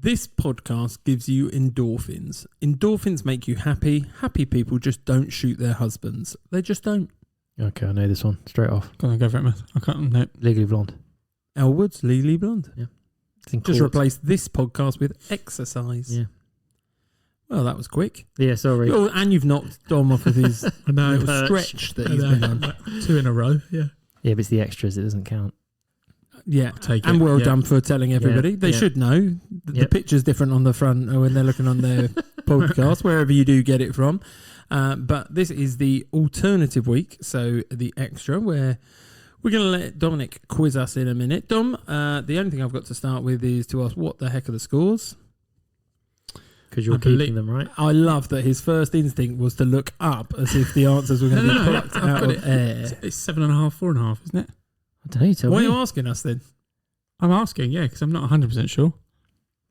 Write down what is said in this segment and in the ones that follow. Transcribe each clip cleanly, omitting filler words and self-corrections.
This podcast gives you endorphins. Endorphins make you happy. Happy people just don't shoot their husbands. They just don't. Okay, I know this one straight off. Go for it, Matt. I can't know. Legally Blonde. Elwood's Legally Blonde. Yeah. Just replace this podcast with exercise. Yeah. Well, that was quick. Yeah, sorry. Oh, and you've knocked Dom off of his little perch. stretch that he's been on. 2 in a row, yeah. Yeah, but it's the extras. It doesn't count. Yeah, Take and it. well Yeah. done for telling everybody. They should know. The picture's different on the front when they're looking on their podcast, wherever you do get it from. But this is the alternative week, so the extra, where we're going to let Dominic quiz us in a minute. Dom, the only thing I've got to start with is to ask what the heck are the scores? Because you're keeping them, right? I love that his first instinct was to look up as if the answers were going to be plucked out of air. It's 7.5, 4.5, isn't it? I don't know, you tell Why me. are you asking us then? I'm asking, yeah, because I'm not 100% sure.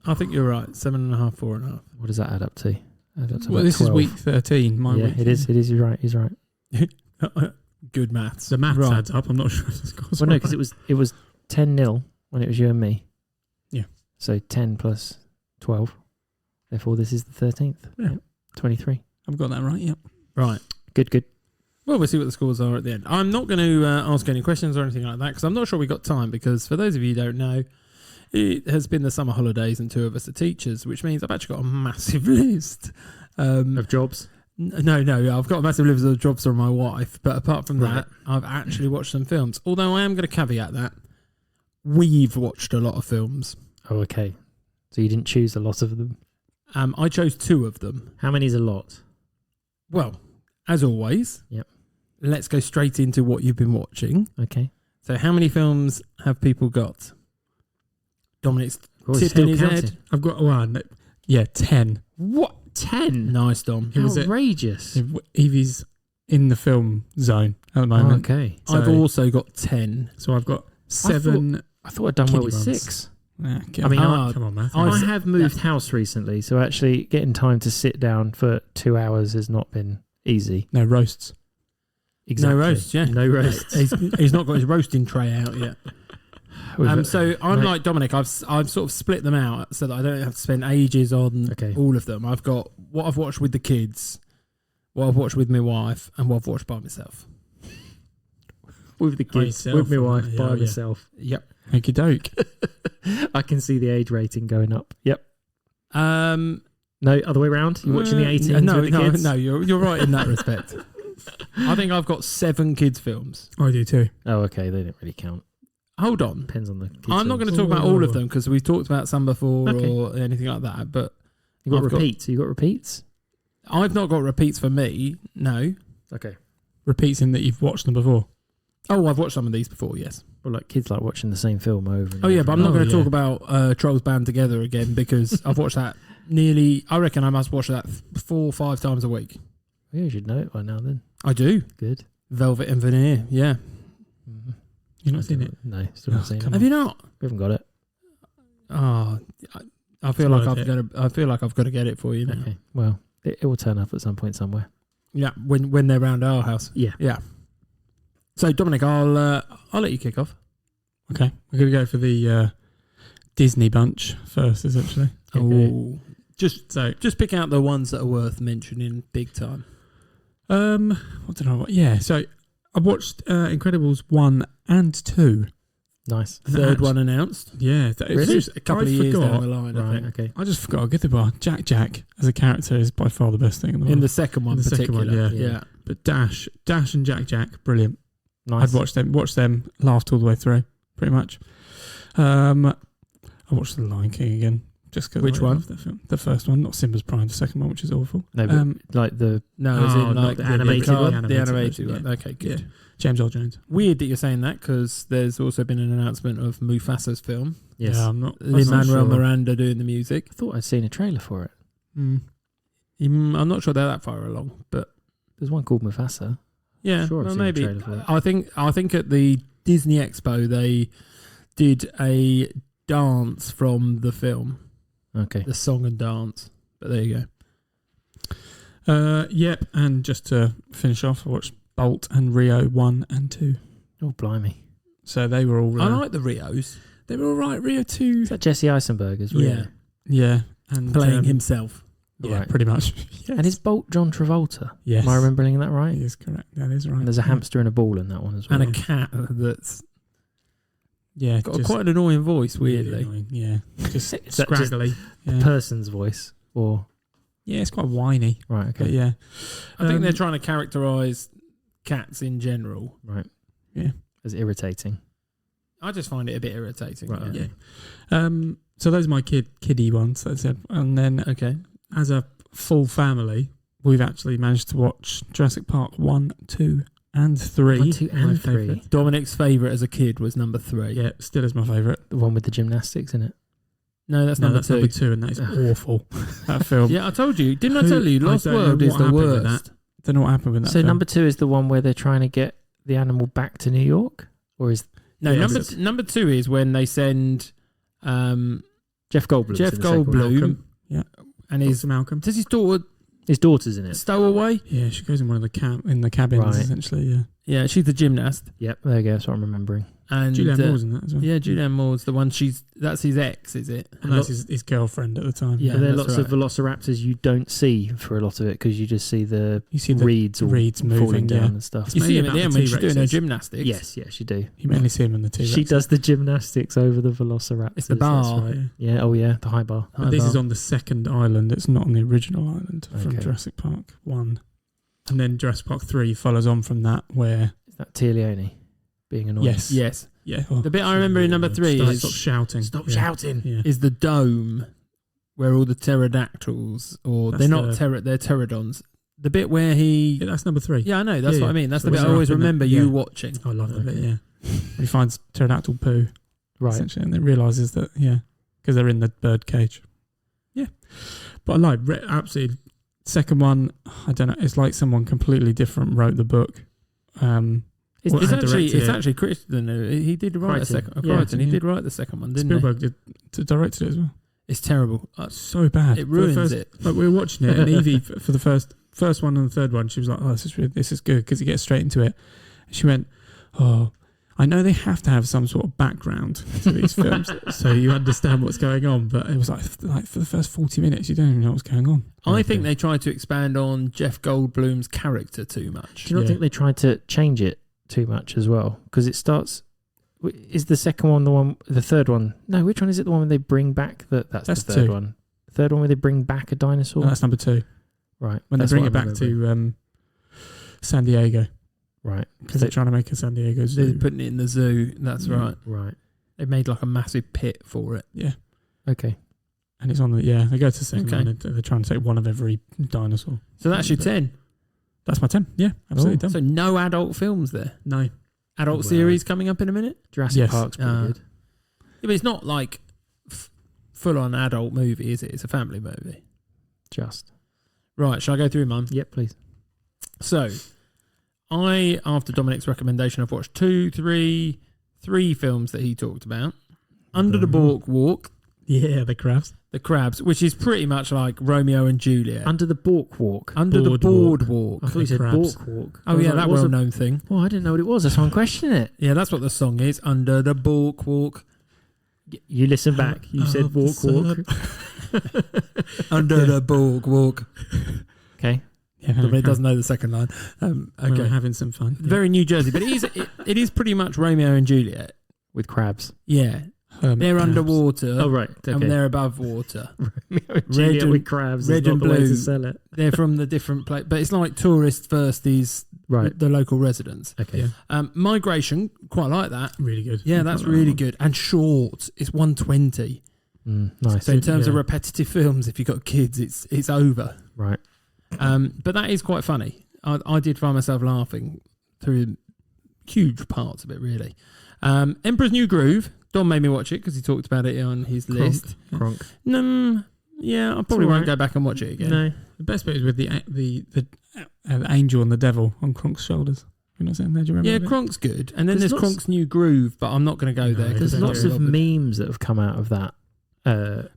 I think you're right. 7.5, 4.5. What does that add up to? Well, this 12. Is week 13. My week. It is. He's right. He's right. Good maths. The maths right. adds up. I'm not sure if the scores. Well, no, because it was 10-0 when it was you and me. Yeah. So 10 plus 12. Therefore, this is the 13th. Yeah. 23. I've got that right. Yep. Right. Good. Well, we'll see what the scores are at the end. I'm not going to ask any questions or anything like that because I'm not sure we got time because for those of you who don't know, it has been the summer holidays and 2 of us are teachers, which means I've actually got a massive list. Of jobs? No, I've got a massive list of jobs from my wife, but apart from that, I've actually watched some films. Although I am going to caveat that. We've watched a lot of films. Oh, okay. So you didn't choose a lot of them? I chose 2 of them. How many is a lot? Well, as always, yep. Let's go straight into what you've been watching. Okay. So how many films have people got? Dominic's tipping his head. I've got 1. Yeah, 10. What? 10? Nice, Dom. Outrageous. Evie's in the film zone at the moment. Oh, okay. So I've also got 10. So I've got 7. I thought I'd done well with 6. Yeah, come on, man. I have moved house recently, so actually getting time to sit down for 2 hours has not been easy. No roasts. Exactly. No roasts, yeah. No roasts. He's not got his roasting tray out yet. So I'm like Dominic. I've sort of split them out so that I don't have to spend ages on all of them. I've got what I've watched with the kids, what I've watched with my wife, and what I've watched by myself. With the kids, with my wife, by myself. Yep. Okie doke. I can see the age rating going up. Yep. No, other way around. You're watching the 18s with the kids? No, you're right in that respect. I think I've got 7 kids' films. I do too. Oh, okay. They don't really count. Hold on. Depends on the kids. I'm not going to talk about all of them because we've talked about some before or anything like that. But you got repeats. You got repeats? I've not got repeats for me. No. Okay. Repeats in that you've watched them before. Oh, I've watched some of these before. Yes. Well, like kids like watching the same film over. And oh yeah, but I'm not going to talk yeah. about Trolls Band Together again because I've watched that nearly. I reckon I must watch that 4 or 5 times a week. Yeah, you should know it by now. Then I do. Good. Velvet and Veneer. Yeah. Mm-hmm. You've not seen it? No, still not seen it. Have you not? We haven't got it. Oh, I feel like I've got to get it for you now. Okay. Well, it will turn up at some point somewhere. Yeah, when they're around our house. Yeah. Yeah. So Dominic, I'll let you kick off. Okay, we're gonna go for the Disney bunch first, essentially. Oh, just pick out the ones that are worth mentioning big time. What did I watch? Yeah, so I watched Incredibles 1 and 2. Nice. Third one announced. Yeah, really? Just a couple of years down the line. Right. I think. Okay. I just forgot. I'll get the bar. Jack as a character is by far the best thing in the world. In the second one, yeah. But Dash and Jack, brilliant. Nice. I'd watched them, laughed all the way through, pretty much. I watched The Lion King again. Just because. Which one? The film. The first one, not Simba's Prime. The second one, which is awful. No, but like the the animated one. The animated one. Okay, good. Yeah. James Earl Jones. Weird that you're saying that because there's also been an announcement of Mufasa's film. Yes. Yeah, I'm not. Lin-Manuel Miranda doing the music. I thought I'd seen a trailer for it. I'm not sure they're that far along, but there's one called Mufasa. Yeah, sure well, maybe. I think at the Disney Expo they did a dance from the film. Okay. The song and dance. But there you go. Yep, and just to finish off, I watched Bolt and Rio 1 and 2. Oh, blimey. So they were all... I like the Rios. They were all right. Rio 2... Is that Jesse Eisenberg as well? Yeah. Yeah. And playing himself. Yeah, Right. pretty much. Yes. And is Bolt John Travolta? Yes. Am I remembering that right? He is correct. That is right. And there's a hamster and a ball in that one as well. And a cat that's Yeah. got quite an annoying voice, really weirdly. annoying. Yeah. Just Is that just scraggly. Yeah. person's voice, or Yeah, it's quite whiny. right? Okay. But yeah. I think they're trying to characterise cats in general. Right. Yeah. As irritating. I just find it a bit irritating. Right. Yeah. Okay. So those are my kiddie ones. That's it. And then Okay. as a full family, we've actually managed to watch Jurassic Park 1, 2, and 3. 1, 2, and My 3. favourite. Dominic's favourite as a kid was number 3. Yeah, still is my favourite. The one with the gymnastics in it. No, that's No, number that's 2. number 2, and that is awful. That film. Yeah, I told you. Didn't I Who- tell you? I Lost don't know World what is the happened with worst. Don't know what happened with that So film. number 2 is the one where they're trying to get the animal back to New York, or is No, Yeah, number 2 is when they send Jeff Goldblum? Jeff Goldblum Malcolm. Yeah. and his Dr. Malcolm. does his daughter His daughter's in it. stowaway? Yeah, she goes in one of the cabins, Right. essentially. Yeah. Yeah, she's the gymnast. Yep, there you go. That's what I'm remembering. And Julianne Moore's in that as well. yeah, Julianne Moore's the one. That's his ex, is it? And that's his girlfriend at the time. Yeah, But there are that's lots of velociraptors you don't see for a lot of it because you just see the You see the reeds all reeds falling moving down yeah. and stuff. You see him Maybe at the about end the when she's doing her T-Rexes. gymnastics. Yes, you do. You mainly see him in the T-Rex. She does the gymnastics over the velociraptors. It's the bar. That's right. Yeah. Yeah. Oh yeah, the high bar. But this is on the second island. It's not on the original island from Okay. Jurassic Park 1. And then Jurassic Park 3 follows on from that where... Is that Tia Leone being annoying? Yes. Yes. Yeah. The bit I remember in number 3 Stop, is stop shouting. Stop Yeah. shouting. Yeah. is the dome where all the pterodactyls, or That's they're not the- they're pterodons. The bit where he Yeah, that's number 3. yeah, I know, that's Yeah, what I yeah. mean. That's So the bit it's I always up in the- remember yeah. you watching. I love that bit, Okay. yeah. When he finds pterodactyl poo, Right. essentially, and then realises that, yeah, because they're in the bird cage. Yeah. But I like, absolutely, second one, I don't know, it's like someone completely different wrote the book. It's, Well, It's and actually directed it's it. actually Christian. He did write the Crichton. second. Yeah, Crichton. He yeah. did write the second one, didn't Spielberg directed it as well. he? It's terrible. So bad. It For the ruins first- it. Like we were watching it, and Evie for the first one and the third one, she was like, "Oh, this is good," because it gets straight into it. And she went, "Oh, I know they have to have some sort of background to these films, so you understand what's going on." But it was like for the first 40 minutes, you don't even know what's going on. I think they tried to expand on Jeff Goldblum's character too much. Do you not Yeah. think they tried to change it too much as well? Because it starts. Is the second one the one? The third one? No, which one is it? The one where they bring back that's That's the third 2. one. The third one where they bring back a dinosaur. No, that's number 2. Right. When That's they bring what it back I'm remembering. to San Diego, Right. because they're trying to make a San Diego They're zoo. putting it in the zoo. That's Yeah. right. Right. They made like a massive pit for it. Yeah, Okay. and it's on the they go to the second Okay. one. They're trying to take one of every dinosaur. So that's your 10. That's my 10. Yeah, absolutely done. So no adult films there. No, Adult Well. series coming up in a minute. Jurassic Yes. Park's pretty good. Yeah, but it's not like full-on adult movie, is it? It's a family movie. Just. Right, shall I go through mine? Yep, please. So, after Dominic's recommendation, I've watched three films that he talked about. Under the Boardwalk, yeah, the crabs. The Crabs, which is pretty much like Romeo and Juliet. Under the Boardwalk. Under the Boardwalk. Boardwalk. I thought you said Crabs. Boardwalk. Oh, yeah, that well-known thing. Oh, I didn't know what it was. That's why I'm questioning it. Yeah, that's what the song is. Under the Boardwalk. You listen back. You said Of the walk. Under the Boardwalk. Okay. Yeah, But it doesn't know the second line. Okay, Okay. we're having some fun. Yeah. Very New Jersey. But it is pretty much Romeo and Juliet. With crabs. Yeah. Hermit They're crabs. underwater. Oh, right. Okay. And they're above water. Juliet and- with crabs red is not and the way blue. to sell it. They're from the different place. But it's like tourists versus Right. the local residents. Okay. Yeah. Migration, quite like that. Really good. Yeah, that's really good. And short. It's 120. Nice. So in terms of Yeah. repetitive films, if you've got kids, it's over. Right. But that is quite funny. I did find myself laughing through huge parts of it, really. Emperor's New Groove. Don made me watch it because he talked about it on his list. Kronk. Yeah, I probably all won't right. go back and watch it again. No. The best bit is with the angel and the devil on Kronk's shoulders. You know what I'm saying? Do you remember Yeah, that? Kronk's good. And then There's there's lots- Kronk's New Groove, but I'm not going to go there. No, 'cause There's they're lots very of well good. memes that have come out of that.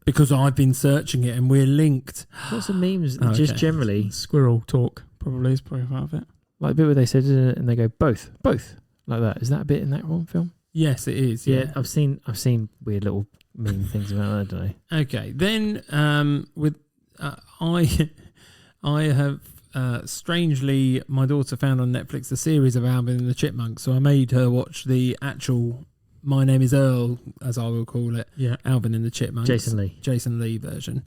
Because I've been searching it and we're linked. Lots of memes, Oh, just okay. generally. Squirrel talk probably is probably part of it. Like a bit where they said, and they go, both, like that. Is that a bit in that one film? Yes, it is. Yeah, I've seen weird little mean things about that, don't they? Okay, then I have strangely, my daughter found on Netflix a series of Alvin and the Chipmunks, so I made her watch the actual My Name is Earl, as I will call it, Alvin and the Chipmunks. Jason Lee version.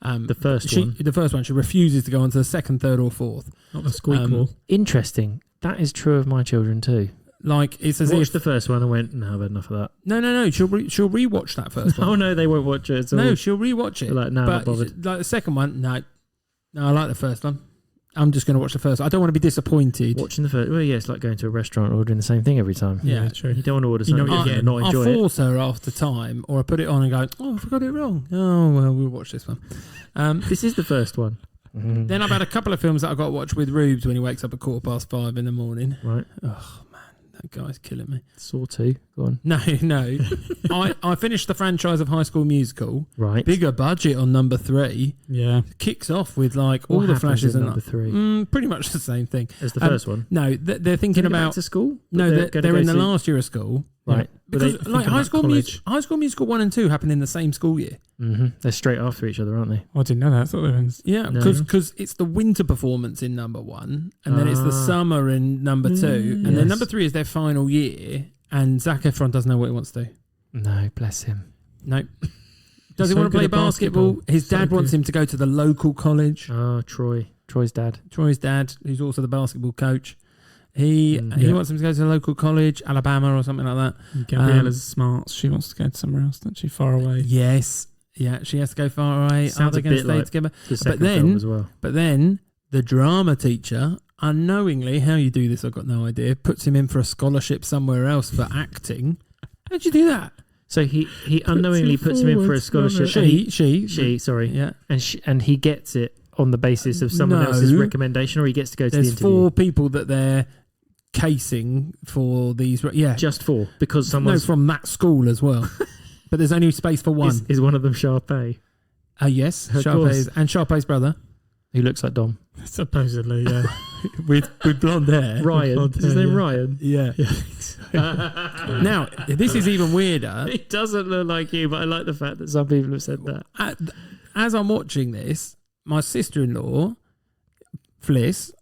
The first one. She refuses to go on to the second, third or fourth. Not the squeakquel. Interesting. That is true of my children too. Like, it's as Watched the first one and went, no, I've had enough of that. No. She'll rewatch that first one. Oh no, they won't watch it. No, she'll rewatch it. Like, no, I'm not bothered. Like the second one, no, I like the first one. I'm just going to watch the first one. I don't want to be disappointed. Watching the first, well, yeah, it's like going to a restaurant and ordering the same thing every time. Yeah, true. You don't want to order something and not enjoy it. I force her after time, or I put it on and go, oh, I forgot it wrong. Oh, well, we'll watch this one. This is the first one. Then I've had a couple of films that I've got to watch with Rubes when he wakes up at 5:15 in the morning. Right. Oh, man, that guy's killing me. Saw 2. Go on. No. I finished the franchise of High School Musical. Right. Bigger budget on number 3. Yeah. Kicks off with like all What the flashes in and number 3 pretty much the same thing as the first one. No, they're thinking about back to school. No, they're in the last year of school. Right. Because like High School Musical 1 and 2 happen in the same school year. Mm-hmm. They're straight after each other, aren't they? I didn't know that. I thought they were Yeah, because it's the winter performance in number 1, and then it's the summer in number 2, and then number 3 is their final year, and Zac Efron doesn't know what he wants to do. No, bless him. No. Does he want to play basketball? His dad wants him to go to the local college. Oh, Troy's dad, who's also the basketball coach. He wants him to go to the local college, Alabama or something like that. Gabriella's smart. She wants to go to somewhere else, doesn't she? Far away. Yes. Yeah, she has to go far away. Sounds Are they going to stay together? The second film as well. But then the drama teacher, unknowingly, how you do this, I've got no idea, puts him in for a scholarship somewhere else for acting. How'd you do that? So he unknowingly puts him in for a scholarship. She, sorry. Yeah. And he gets it on the basis of someone else's recommendation, or he gets to go to the interview. There's 4 people that they're casing for these. Yeah. Just 4, because someone's... No, from that school as well. But there's only space for 1. Is one of them Sharpay? Yes, Sharpay's, and Sharpay's brother. Who looks like Dom. Supposedly, yeah. with blonde hair. Ryan. Is his name Ryan? Yeah. Now, this is even weirder. He doesn't look like you, but I like the fact that some people have said that. As I'm watching this, my sister-in-law, Fliss,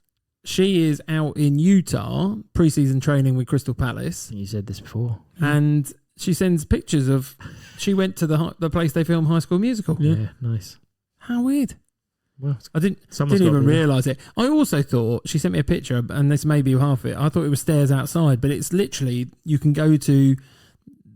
she is out in Utah, pre-season training with Crystal Palace. You said this before. And she sends pictures of... She went to the place they film High School Musical. Yeah, nice. How weird. Well, I didn't even realise it. I also thought, she sent me a picture, and this may be half of it, I thought it was stairs outside, but it's literally, you can go to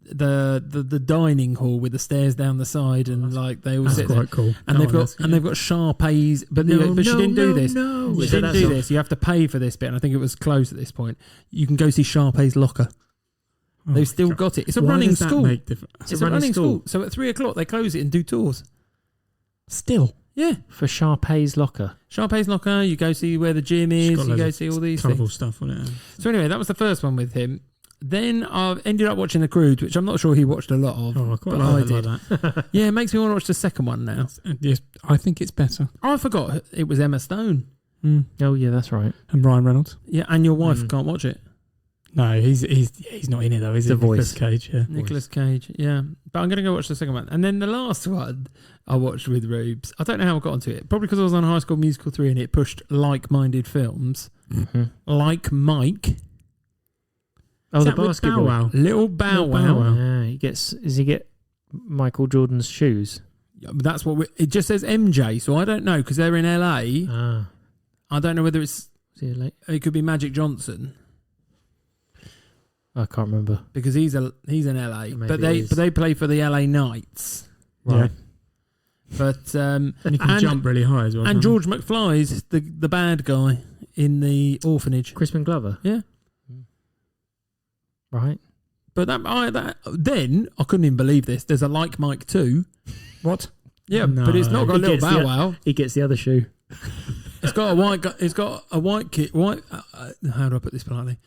the dining hall with the stairs down the side, and like they all sit there. That's quite cool. And they've got Sharpays, but she didn't do this. No. She didn't do this. You have to pay for this bit, and I think it was closed at this point. You can go see Sharpay's locker. They've still got it. It's a running school. It's a running school. So at 3:00 they close it and do tours. Still. Yeah. For Sharpay's locker. Sharpay's locker, you go see where the gym is, you go see all these colourful things. Stuff on it. So anyway, that was the first one with him. Then I've ended up watching The Croods, which I'm not sure he watched a lot of. Oh, I quite but like I did. that. Yeah, it makes me want to watch the second one now. Yes, I think it's better. Oh, I forgot it was Emma Stone. Oh yeah, that's right. And Ryan Reynolds. Yeah, and your wife can't watch it. No, he's not in it though, is he? The voice. Nicolas Cage, yeah. Nicolas Cage, yeah. But I'm going to go watch the second one. And then the last one I watched with Rubes. I don't know how I got onto it. Probably because I was on High School Musical 3 and it pushed like-minded films. Mm-hmm. Like Mike. Oh, the basketball. Bow Wow? Little Bow Wow. Yeah, does he get Michael Jordan's shoes? Yeah, but that's what it just says MJ, so I don't know because they're in LA. I don't know whether it could be Magic Johnson. I can't remember because he's in LA, maybe but they play for the LA Knights, right? Yeah. But and he can jump really high as well. And George McFly's the bad guy in the orphanage. Crispin Glover, yeah, right. But then I couldn't even believe this. There's a Like Mike 2. What? Yeah, no. But it's not got a little Bow Wow. He gets the other shoe. It's got a white. It's got a white kid. How do I put this politely?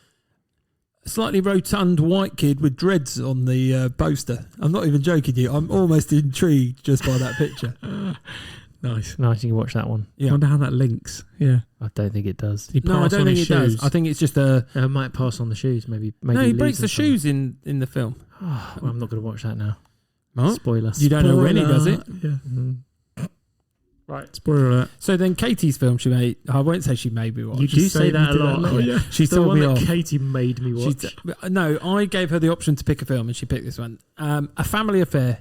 A slightly rotund white kid with dreads on the poster. I'm not even joking you. I'm almost intrigued just by that picture. Nice. You can watch that one. Yeah. I wonder how that links. Yeah. I don't think it does. No, I don't think it does. I think it's just a... might pass on the shoes, maybe no, he breaks the shoes in the film. Oh, well, I'm not going to watch that now. What? Spoiler. You don't know when he does it. Yeah. Mm. Right. Spoiler alert. So then Katie's film she made, I won't say she made me watch. You do say that a lot. Oh, yeah. She the told one me that off. Katie made me watch. No, I gave her the option to pick a film and she picked this one. A Family Affair.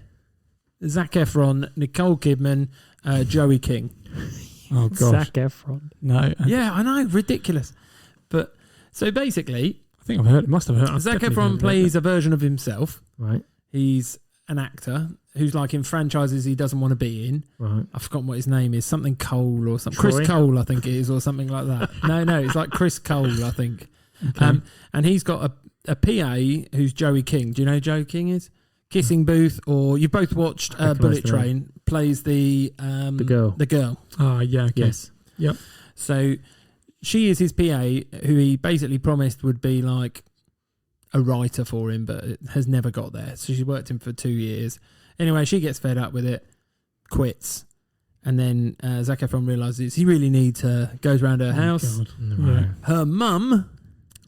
Zac Efron, Nicole Kidman, Joey King. Oh gosh. Zac Efron. No. Yeah, I know, ridiculous. But so basically, I think I've heard. Must have heard. Zac Efron plays a version of himself. Right. He's an actor who's like in franchises he doesn't want to be in. Right. I've forgotten what his name is. Something Cole or something. Troy? Chris Cole, I think it is, or something like that. No, it's like Chris Cole, I think. Okay. And he's got a PA who's Joey King. Do you know who Joey King is? Kissing Booth, or you both watched Bullet Train, plays the girl. The girl. Ah, yeah. Okay. Yes. Yep. So she is his PA, who he basically promised would be like a writer for him, but has never got there. So she worked him for 2 years. Anyway, she gets fed up with it, quits. And then Zac Efron realises he really needs her, goes round her house. God. Right. Her mum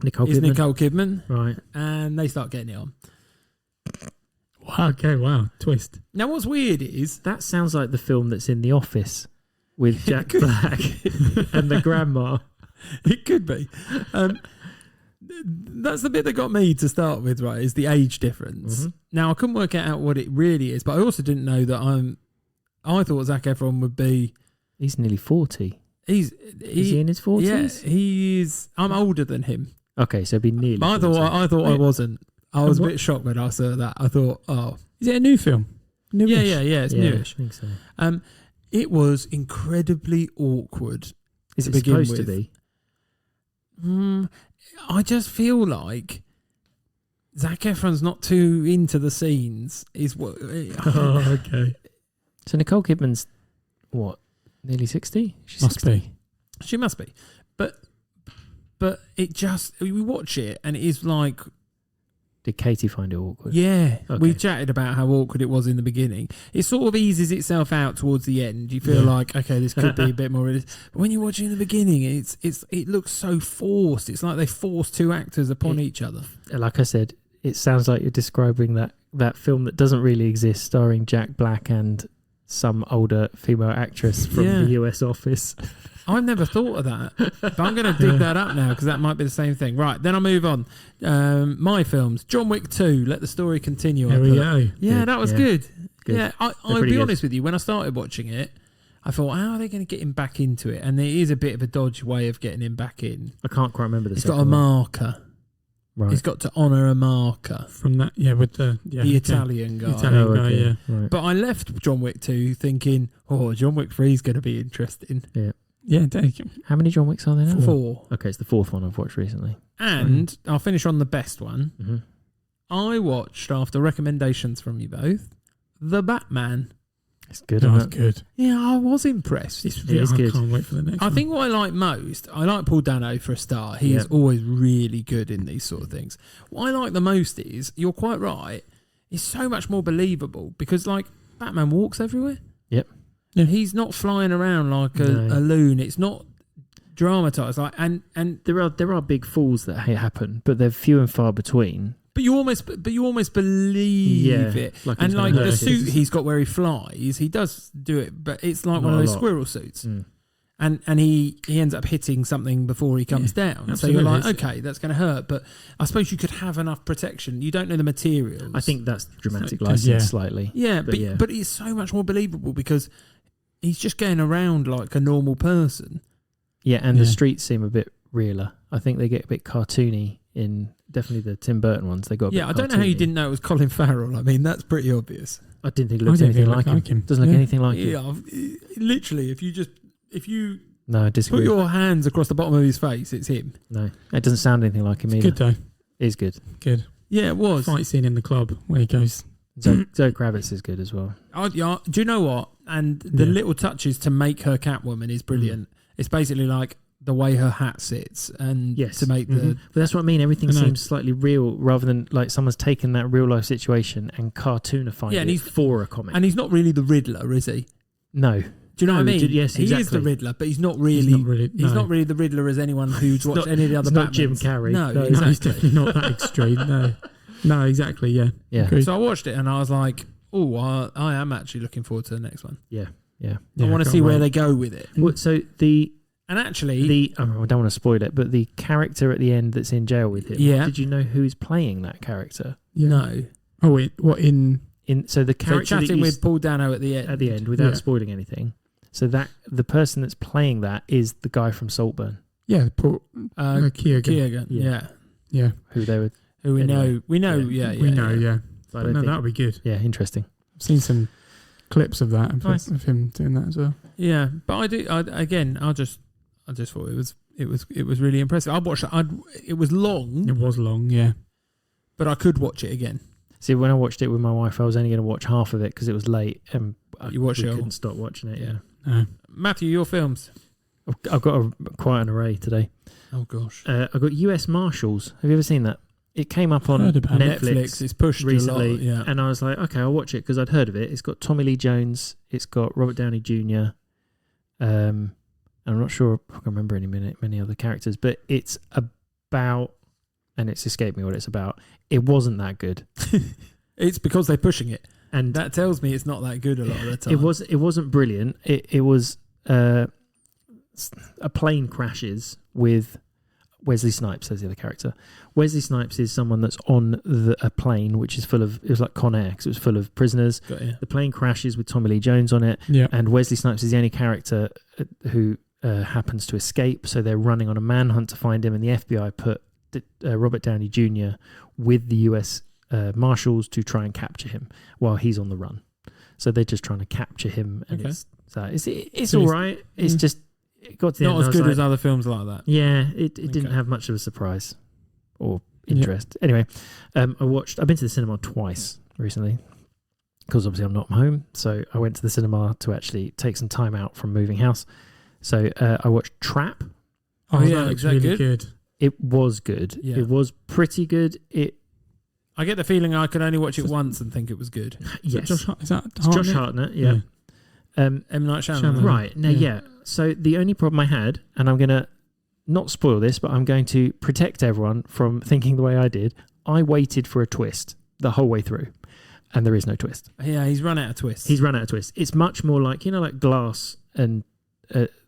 Nicole is Kidman. Nicole Kidman, Right. and they start getting it on. Wow. Okay. Wow. Twist. Now, what's weird is... That sounds like the film that's in The Office with Jack Black and the grandma. It could be. That's the bit that got me to start with, right, is the age difference. Mm-hmm. Now, I couldn't work out what it really is, but I also didn't know that I thought Zac Efron would be... He's nearly 40. Is he in his 40s? Yeah, he is... I'm older than him. Okay, so it'd be nearly But 40. I thought I wasn't. I was a what- bit shocked when I saw that. I thought, oh... Is it a new film? Newish? Yeah, it's Yeah, newish. I think so. It was incredibly awkward. Is to it begin supposed to with. be? I just feel like Zac Efron's not too into the scenes. Is what? Oh, okay. So Nicole Kidman's, what, nearly 60? She's Must 60. be. She must be, but it just we watch it and it is like, Did Katie find it awkward? yeah, we Okay. chatted about how awkward it was in the beginning. It sort of eases itself out towards the end. You feel like, okay, this could be a bit more realistic. But when you watch it in the beginning, it looks so forced. It's like they forced two actors upon each other. Like I said, it sounds like you're describing that film that doesn't really exist, starring Jack Black and some older female actress from Yeah. the US Office. I've never thought of that, but I'm going to dig that up now because that might be the same thing. Right, then I'll move on. My films, John Wick 2, Let the Story Continue. There we go. Yeah, Good, that was yeah. good. Good. Yeah, I'll pretty be good. honest with you. When I started watching it, I thought, how are they going to get him back into it? And there is a bit of a dodgy way of getting him back in. I can't quite remember the He's second got a one. marker. Right. He's got to honour a marker. From that, with the The Italian guy. Italian Oh, guy, okay. yeah. Right. But I left John Wick 2 thinking, oh, John Wick 3 is going to be interesting. Yeah, take him. How many John Wicks are there now? 4. Okay, it's the fourth one I've watched recently. And I'll finish on the best one. Mm-hmm. I watched, after recommendations from you both, The Batman. It's good, That was isn't it? good. Yeah, I was impressed. It's It is I good. can't wait for the next I one. think what I like most, I like Paul Dano for a start. He is Yep. always really good in these sort of things. What I like the most is, you're quite right, it's so much more believable because, like, Batman walks everywhere. Yep. Yeah. He's not flying around like a No. loon. It's not dramatized. Like, and There are big falls that happen, but they're few and far between. but you almost believe Yeah, it. like And he's like gonna the hurt suit us. he's got where he flies, he does do it, but it's like Not one of a those lot. squirrel suits. Mm. And he ends up hitting something before he comes down. So absolutely. you're like, okay, that's going to hurt. But I suppose you could have enough protection. You don't know the materials. I think that's dramatic So- license yeah. slightly. Yeah, but yeah. but it's so much more believable because he's just going around like a normal person. Yeah, and Yeah. the streets seem a bit realer. I think they get a bit cartoony in definitely the Tim Burton ones. They got a bit Yeah, I don't know how you cartoony. didn't know it was Colin Farrell. I mean, that's pretty obvious. I didn't think it I looked didn't anything think it like looked him. like him. Doesn't look Yeah. anything like him. Yeah, literally, if you No, I put disagree. your hands across the bottom of his face, it's him. No, it doesn't sound anything like him either. Good though. It is good. Good. Yeah, it was. Fight scene in the club where he goes. Zoe Kravitz is good as well. Yeah, do you know what? And the Yeah. little touches to make her Catwoman is brilliant. It's basically like the way her hat sits and Yes. to make Mhm. the... But that's what I mean. Everything I know. seems slightly real rather than like someone's taken that real life situation and cartoonified Yeah, and it he's- for a comic. And he's not really the Riddler, is he? No. Do you know what I No, mean? yes, He is the exactly. Riddler, but he's not really... He's not really. He's not really the Riddler as anyone who's watched not- any of the other it's not Jim Batmans. Carrey. No, No, No, he's exactly. definitely not that extreme. No, no, exactly. Yeah. Yeah. Agreed. So I watched it and I was like, I am actually looking forward to the next one. Yeah. I want to see where they go with it. Well, so And actually, I don't want to spoil it, but the character at the end that's in jail with him. Yeah. Did you know who's playing that character? Yeah. no. Oh wait, what in? So the So character chatting with Paul Dano at the end. without spoiling anything. So that the person that's playing that is the guy from Saltburn, Yeah, Paul Keoghan. Keoghan. Yeah. Yeah, who they were. Who we Anyway. know. We know. Yeah. Yeah. we know. Yeah, So I but don't no, think- that'll be good. Yeah, interesting. I've seen some clips of that Nice. of him doing that as well. Yeah, but I just thought it was really impressive. I watched it. It was long, It was long. Yeah, but I could watch it again. See, when I watched it with my wife, I was only going to watch half of it because it was late, and You watched we it all? couldn't stop watching it. Yeah, no. Matthew, your films. I've got quite an array today. Oh gosh. I've got U.S. Marshals. Have you ever seen that? It came up on Heard about it. Netflix It's pushed recently, a lot. Yeah. and I was like, okay, I'll watch it because I'd heard of it. It's got Tommy Lee Jones. It's got Robert Downey Jr. I'm not sure I can remember many other characters, but it's about, and it's escaped me what it's about. It wasn't that good, It's because they're pushing it. and That tells me it's not that good a lot of the time. it wasn't brilliant. It was a plane crashes with Wesley Snipes as the other character. Wesley Snipes is someone that's on a plane which is full of, it was like Con Air because it was full of prisoners. Got you. The plane crashes with Tommy Lee Jones on it, Yeah, and Wesley Snipes is the only character who happens to escape. So they're running on a manhunt to find him, and the FBI put Robert Downey Jr. with the US Marshals to try and capture him while he's on the run. So they're just trying to capture him, and Okay. it's So all it's- right. It's just it got to the Not end. as and I was good like, as other films like that. yeah, it didn't Okay. have much of a surprise or interest. Anyway, I've been to the cinema twice recently because obviously I'm not home. So I went to the cinema to actually take some time out from moving house. So I watched Trap. Oh, yeah, that looks is that really good? good. It was good. Yeah. It was pretty good. I get the feeling I could only watch it once and think it was good. Yes, Is that it's Josh Hartnett. Yeah. M. Night Shyamalan. Shyamalan. Right. Now, yeah. So the only problem I had, and I'm going to not spoil this, but I'm going to protect everyone from thinking the way I did. I waited for a twist the whole way through, and there is no twist. Yeah, he's run out of twists. He's run out of twists. It's much more like, like Glass and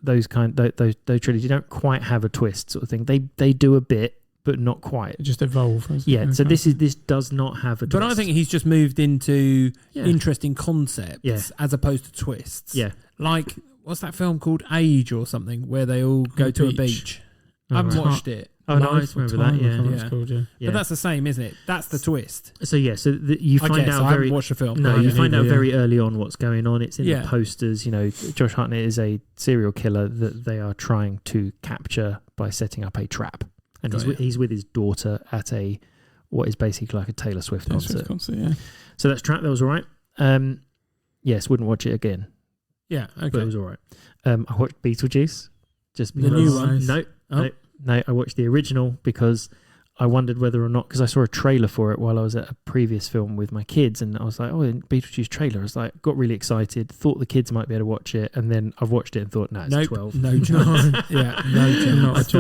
those trilogies. You don't quite have a twist sort of thing. They do a bit, but not quite. It just evolve. Yeah. So this does not have a twist. But I think he's just moved into Yeah. interesting concepts Yeah. as opposed to twists. Yeah. Like, what's that film called? Age or something, where they all go to a beach. I haven't right. watched it. Oh, no, I Life or remember Time, that. Yeah. I can't remember what Yeah. it's called, yeah. Yeah. But that's the same, isn't it? That's the twist. So yeah. So you I find guess. out I very. haven't watched the film. No, but you yeah. find out yeah. very early on what's going on. It's in Yeah. the posters. Josh Hartnett is a serial killer that they are trying to capture by setting up a trap, and Got ya. he's with his daughter at what is basically like a Taylor Swift Taylor concert. Swift concert, yeah. So that's Trap. That was all right. Yes, wouldn't watch it again, Yeah, but it okay. was all right. I watched Beetlejuice. Just The because, new one? No, Oh. no. I watched the original because I wondered whether or not, because I saw a trailer for it while I was at a previous film with my kids, and I was like, oh, Beetlejuice trailer. I was like, got really excited, thought the kids might be able to watch it, and then I've watched it and thought, no, it's Nope, 12. no chance. Yeah, no chance. Not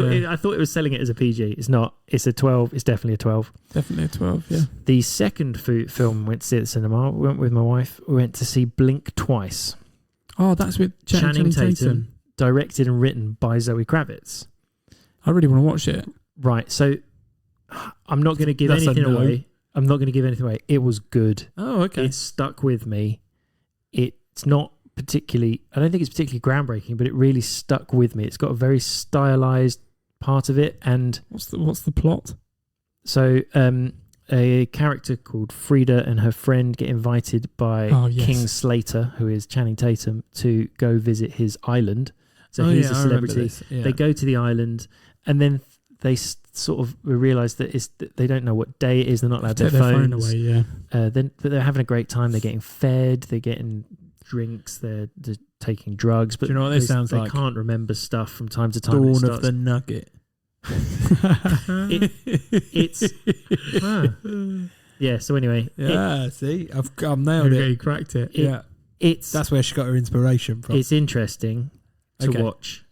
a I thought it was selling it as a PG. It's not. It's a 12. It's definitely a 12. Definitely a 12, yeah. The second film we went to see at the cinema, we went with my wife. We went to see Blink Twice, Oh, that's with Channing Tatum, directed and written by Zoe Kravitz. I really want to watch it. Right. So I'm not going to give That's a anything no. away. I'm not going to give anything away. It was good. Oh, okay. It stuck with me. It's not particularly, I don't think it's particularly groundbreaking, but it really stuck with me. It's got a very stylized part of it. And What's the plot? so a character called Frida and her friend get invited by Oh, yes. King Slater, who is Channing Tatum, to go visit his island. So Oh, he's yeah, a I remember celebrity. this. Yeah. They go to the island, and then they sort of realise that they don't know what day it is. They're not allowed Take their their phone phones. away, yeah. Then they're having a great time. They're getting fed. They're getting drinks. They're taking drugs. But Do you know what this they, sounds they like? can't remember stuff from time to time. and it Dawn of starts- the Nugget. it's yeah. So anyway, Yeah, see, I've nailed Okay, it. you cracked it. Yeah, it's that's where she got her inspiration from. it's interesting to Okay. watch,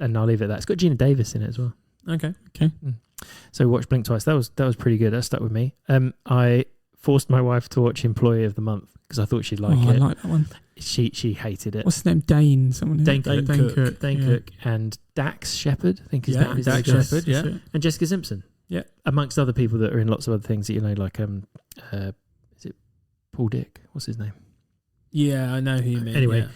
and I'll leave it at that. It's got Gina Davis in it as well. Okay. So watch Blink Twice. That was pretty good. That stuck with me. I forced my wife to watch Employee of the Month because I thought she'd like it. I like that one. She hated it. What's his name? Dane. Dane Cook. Dane Cook and Dax Shepard. I think his name is Dax Shepard. Yeah, and Jessica Simpson. Yeah, amongst other people that are in lots of other things that like is it Paul Dick? What's his name? Yeah, I know who you mean. Anyway. Yeah.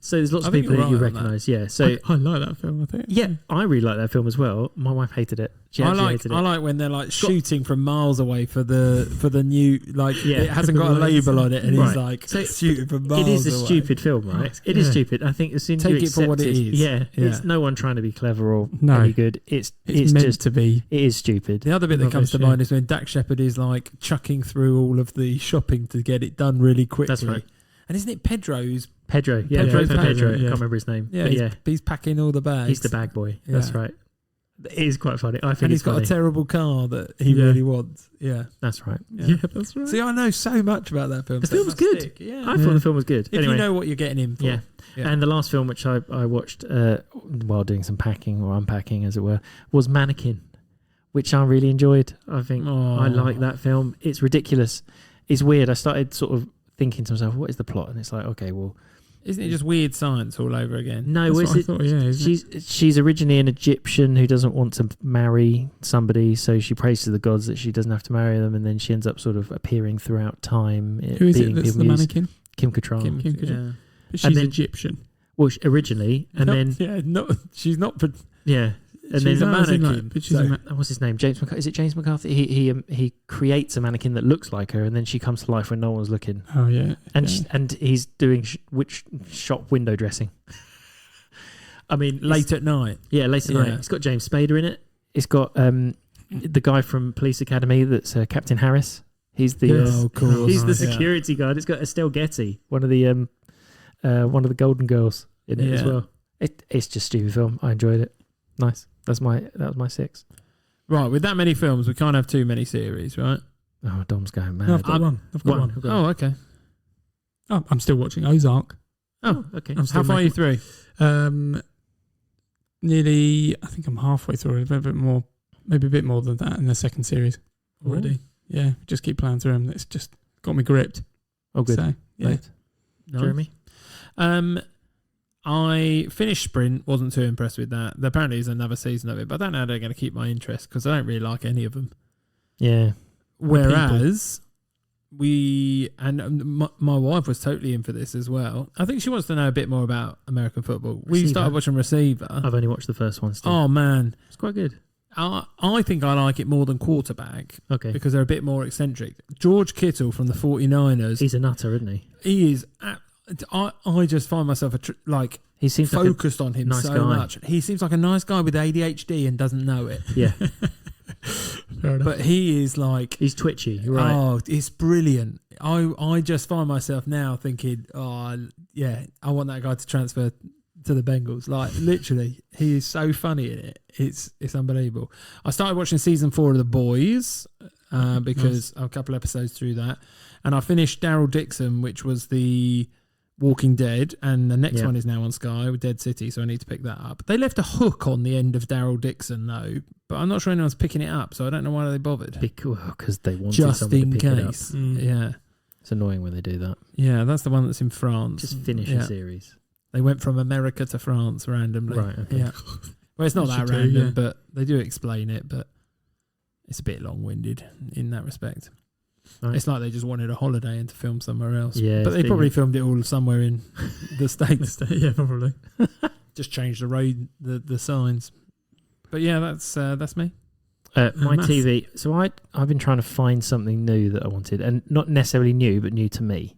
So there's lots of people that you recognise, yeah. So I like that film, I think. Yeah, I really like that film as well. My wife hated it. I like when they're like shooting from miles away for the new it hasn't got a label on it and he's like shooting from miles away. It is a stupid film, right? It is stupid. I think as soon as you accept it for what it is. Yeah, it's no one trying to be clever or any good. It's meant just to be. It is stupid. The other bit that comes to mind is when Dax Shepard is like chucking through all of the shopping to get it done really quickly. That's right. And isn't it Pedro's? Pedro. Pedro. I can't remember his name. Yeah, he's packing all the bags. He's the bag boy. Yeah. That's right. It is quite funny. I think and he's got a terrible car that he really wants. Yeah, that's right. Yeah, that's right. See, I know so much about that film. The film was good. Yeah, I thought the film was good. If you know what you're getting in for. Yeah. And the last film which I watched while doing some packing or unpacking, as it were, was Mannequin, which I really enjoyed. I think I like that film. It's ridiculous. It's weird. I started sort of thinking to myself, what is the plot? And it's like, okay, well, isn't it just weird science all over again? No, she's originally an Egyptian who doesn't want to marry somebody, so she prays to the gods that she doesn't have to marry them, and then she ends up sort of appearing throughout time. Who is it that's the mannequin? Kim Cattrall. Kim Cattrall. But she's Egyptian. Well, originally, and then she's not. Yeah. And she's then a mannequin. What's his name? James McCarthy. Is it James McCarthy? He creates a mannequin that looks like her, and then she comes to life when no one's looking. Oh yeah. And he's doing shop window dressing. I mean, late at night. Yeah, late at night. It's got James Spader in it. It's got the guy from Police Academy. That's Captain Harris. He's the he's the security guard. It's got Estelle Getty, one of the Golden Girls in it as well. It's just a stupid film. I enjoyed it. Nice. That was my 6. Right, with that many films, we can't have too many series, right? Oh, Dom's going mad. No, I've got one. Oh, okay. Oh, I'm still watching Ozark. Oh, okay. How far are you through? Nearly, I think I'm halfway through. Maybe a bit more than that in the second series already. Ooh. Yeah, just keep playing through them. It's just got me gripped. Oh, good. So, yeah. Right. Nice. Jeremy? I finished Sprint, wasn't too impressed with that. There apparently is another season of it, but I don't know how they're going to keep my interest because I don't really like any of them. Yeah. Whereas my wife was totally in for this as well. I think she wants to know a bit more about American football. We started watching Receiver. I've only watched the first one still. Oh, man. It's quite good. I think I like it more than Quarterback. Okay. Because they're a bit more eccentric. George Kittle from the 49ers. He's a nutter, isn't he? He is... I just find myself he seems focused like on him nice so guy. much. He seems like a nice guy with ADHD and doesn't know it. Yeah. But he is like... He's twitchy, right? Oh, it's brilliant. I just find myself now thinking, I want that guy to transfer to the Bengals. Like, literally, he is so funny in it. It's unbelievable. I started watching season 4 of The Boys because I'm a couple episodes through that. And I finished Daryl Dixon, which was the... Walking Dead, and the next one is now on Sky with Dead City, so I need to pick that up. They left a hook on the end of Daryl Dixon, though, but I'm not sure anyone's picking it up, so I don't know why they bothered. Because they wanted just somebody in to pick case. It up. Yeah. It's annoying when they do that. Yeah, that's the one that's in France. Just finish a series. They went from America to France randomly. Right, okay. Yeah. Well, it's not that random, but they do explain it, but it's a bit long-winded in that respect. Right. It's like they just wanted a holiday and to film somewhere else. Yeah, but they probably filmed it all somewhere in the States. Yeah, probably. Just changed the road, the signs. But yeah, that's me. My TV. So I've been trying to find something new that I wanted, and not necessarily new, but new to me.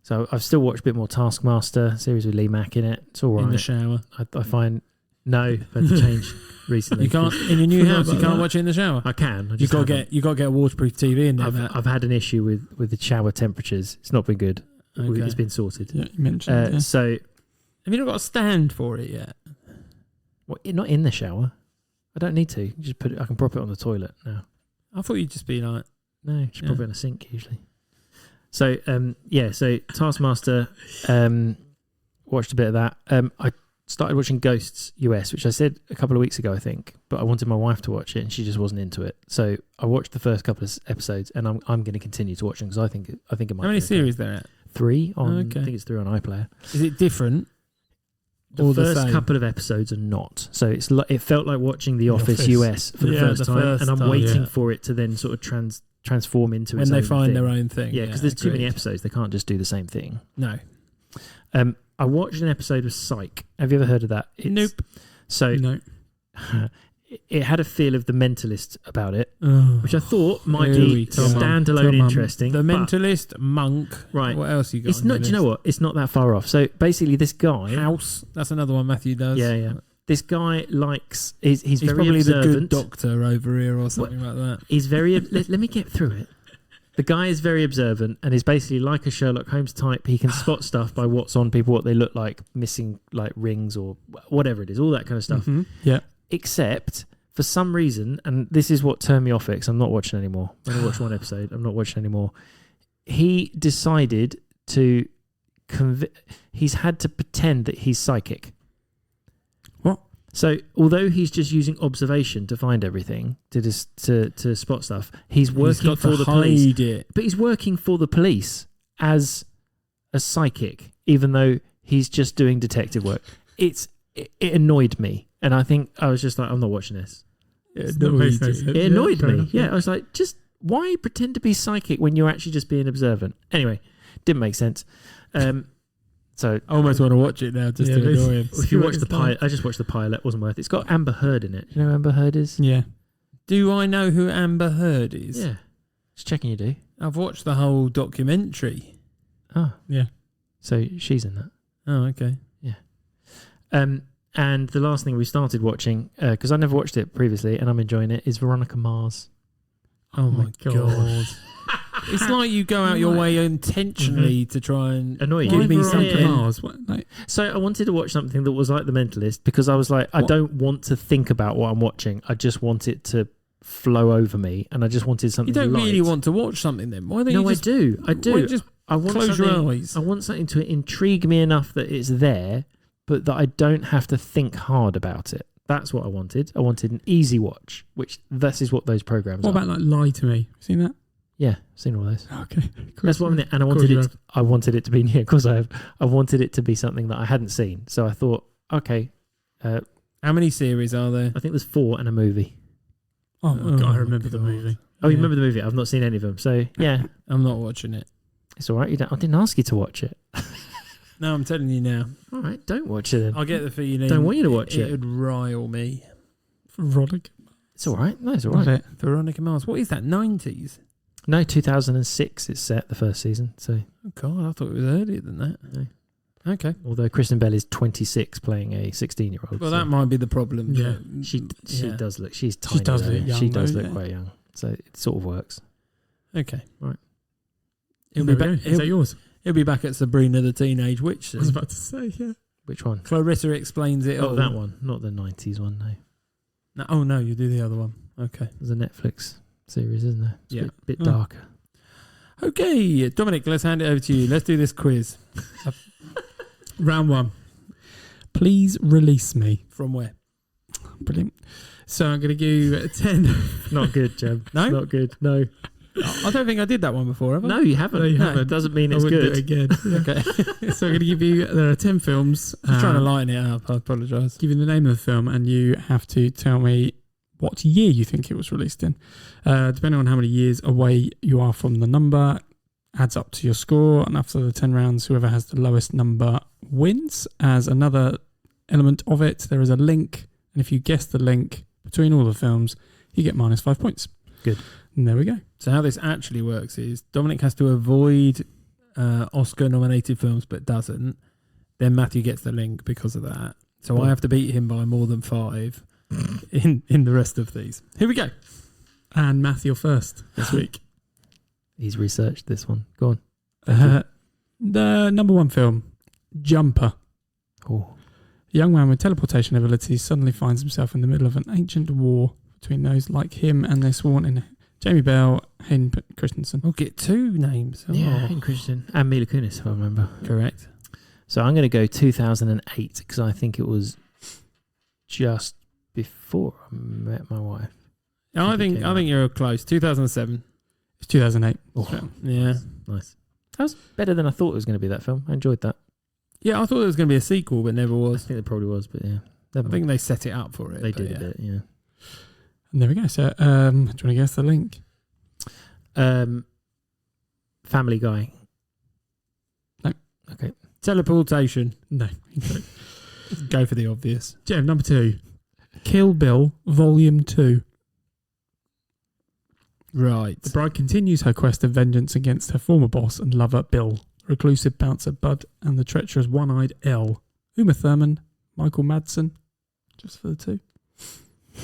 So I've still watched a bit more Taskmaster series with Lee Mack in it. It's all right. In the shower. I find I've had to change recently. You can't in your new house. You can't watch it in the shower. I can. You got to get a waterproof TV in there. I've had an issue with the shower temperatures. It's not been good. Okay. It's been sorted. Yeah, you mentioned. So, have you not got a stand for it yet? Well, not in the shower. I don't need to. Just put it. I can prop it on the toilet now. I thought you'd just be like, no, just prop it in a sink usually. So, so Taskmaster. Watched a bit of that. started watching Ghosts US, which I said a couple of weeks ago, I think, but I wanted my wife to watch it and she just wasn't into it. So I watched the first couple of episodes and I'm going to continue to watch them because I think it might. How many series there at? 3 on. I think it's 3 on iPlayer. Is it different? The first couple of episodes are not. So it felt like watching The Office US for the first time, and I'm waiting for it to then sort of transform into its own thing. When they find their own thing. Yeah, because there's too many episodes. They can't just do the same thing. No. I watched an episode of Psych. Have you ever heard of that? Nope. So no. It had a feel of The Mentalist about it, which I thought might be standalone interesting. The Mentalist, Monk. Right. What else you got? It's not. Do you know what? It's not that far off. So basically, this guy House. That's another one Matthew does. Yeah. This guy likes. He's very probably observant. The good doctor over here or something like that. He's very. let me get through it. The guy is very observant and is basically like a Sherlock Holmes type. He can spot stuff by what's on people, what they look like, missing like rings or whatever it is, all that kind of stuff. Mm-hmm. Yeah. Except for some reason, and this is what turned me off it because I'm not watching anymore. I only watched one episode. I'm not watching anymore. He decided to he's had to pretend that he's psychic. What? So although he's just using observation to find everything, to spot stuff, he's working for the police. But he's working for the police as a psychic, even though he's just doing detective work. It annoyed me, and I think I was just like, I'm not watching this. It annoyed me. Yeah, I was like, just why pretend to be psychic when you're actually just being observant? Anyway, didn't make sense. So I almost want to watch it now just to annoy him. If you watch the pilot, I just watched the pilot. Wasn't worth it. It's got Amber Heard in it. Do you know who Amber Heard is? Yeah. Do I know who Amber Heard is? Yeah. Just checking you do. I've watched the whole documentary. Oh. Yeah. So she's in that. Oh, okay. Yeah. And the last thing we started watching, because I never watched it previously and I'm enjoying it, is Veronica Mars. Oh my God. It's like you go out your way intentionally to try and annoy you. Give me something. Mars. So I wanted to watch something that was like The Mentalist because I was like, I don't want to think about what I'm watching. I just want it to flow over me, and I just wanted something. You don't light. really want to watch something then? Why don't you just... I do. Just I want close your eyes. I want something to intrigue me enough that it's there, but that I don't have to think hard about it. That's what I wanted. I wanted an easy watch, which this is what those programs are. What about like Lie to Me? Seen that? Yeah, seen all those. Okay. That's what I'm and I wanted it to be of course I have. I wanted it to be something that I hadn't seen. So I thought, okay. How many series are there? I think there's 4 and a movie. Oh my God, I remember the movie. Oh, you remember the movie? I've not seen any of them. So yeah. I'm not watching it. It's all right. I didn't ask you to watch it. No, I'm telling you now. All right, don't watch it then. I'll get the feeling. Don't want you to watch it. It would rile me. Veronica. It's all right. No, it's all right. Veronica Mars. What is that? 90s? No, 2006 it's set, the first season. So, oh God, I thought it was earlier than that. No. Okay. Although Kristen Bell is 26 playing a 16-year-old. Well, that might be the problem. Yeah. She does look, she's tiny. She does look young. She does look quite young. So it sort of works. Okay. Right. Is that yours? He'll be back at Sabrina the Teenage Witch soon. I was about to say, yeah. Which one? Clarissa Explains It All. Oh, that one. Not the 90s one, no. Oh, no, you do the other one. Okay. There's a Netflix series, isn't there? It's a bit Oh. darker. Okay, Dominic, let's hand it over to you. Let's do this quiz. Round 1. Please release me. From where? Brilliant. So I'm going to give you 10. Not good, Jeb. No? Not good. No. I don't think I did that one before, have I? No, you haven't. No, you haven't. It doesn't mean it's I good. Do it again. Okay. So I'm going to give you, there are 10 films. Just trying to lighten it up. I apologise. Give you the name of the film and you have to tell me what year you think it was released in. Depending on how many years away you are from the number, adds up to your score. And after the 10 rounds, whoever has the lowest number wins. As another element of it, there is a link. And if you guess the link between all the films, you get -5 points. Good. And there we go. So how this actually works is Dominic has to avoid Oscar-nominated films but doesn't. Then Matthew gets the link because of that. So I have to beat him by more than 5 in the rest of these. Here we go. And Matthew first this week. He's researched this one. Go on. The number 1 film, Jumper. Oh. A young man with teleportation abilities suddenly finds himself in the middle of an ancient war between those like him and their sworn in Jamie Bell, Hayden Christensen. We'll get 2 names. Yeah, Hayden Christensen and Mila Kunis, if I remember. Correct. So I'm going to go 2008 because I think it was just before I met my wife. I think you're close. 2007. It's 2008. Oh, Yeah. nice. That was better than I thought it was going to be, that film. I enjoyed that. Yeah, I thought there was going to be a sequel, but never I was. think there probably was, but yeah. I think they set it up for it. They did a bit, yeah. And there we go. So, do you want to guess the link? Family Guy. No. Okay. Teleportation. No. Go for the obvious. Jem, number 2. Kill Bill, Volume 2. Right. The bride continues her quest of vengeance against her former boss and lover, Bill, reclusive bouncer Bud, and the treacherous one-eyed Elle. Uma Thurman, Michael Madsen, just for the 2.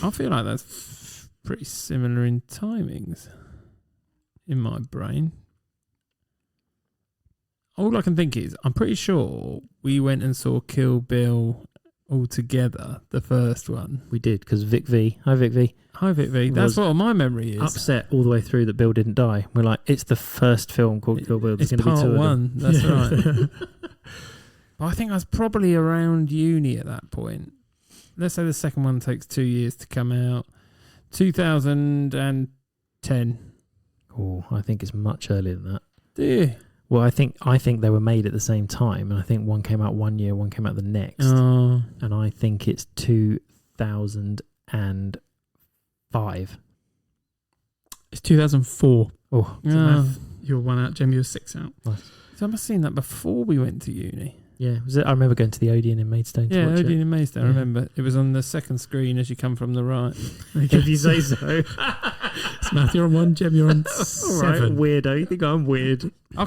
I feel like that's pretty similar in timings in my brain. All I can think is, I'm pretty sure we went and saw Kill Bill all together, the first one. We did, because Vic V. Hi, Vic V. Hi, Vic V. That's what my memory is. Upset all the way through that Bill didn't die. We're like, it's the first film called Kill Bill. There's It's going to be part 2 one. of them. That's right. But I think I was probably around uni at that point. Let's say the second one takes 2 years to come out. 2010. Oh, I think it's much earlier than that. Do you? Well, I think they were made at the same time, and I think one came out one year, one came out the next. Oh. And I think it's 2005. It's 2004. Oh, You're 1 out, Jem, you're 6 out. nice. So I must have seen that before we went to uni. Yeah, was it? I remember going to the Odeon in Maidstone to Yeah, watch Odeon it. in Maidstone, I Yeah. remember. It was on the second screen as you come from the right. If you say so. Matt, you're on 1, Jem, you're on All 7. right, weirdo. You think I'm weird? I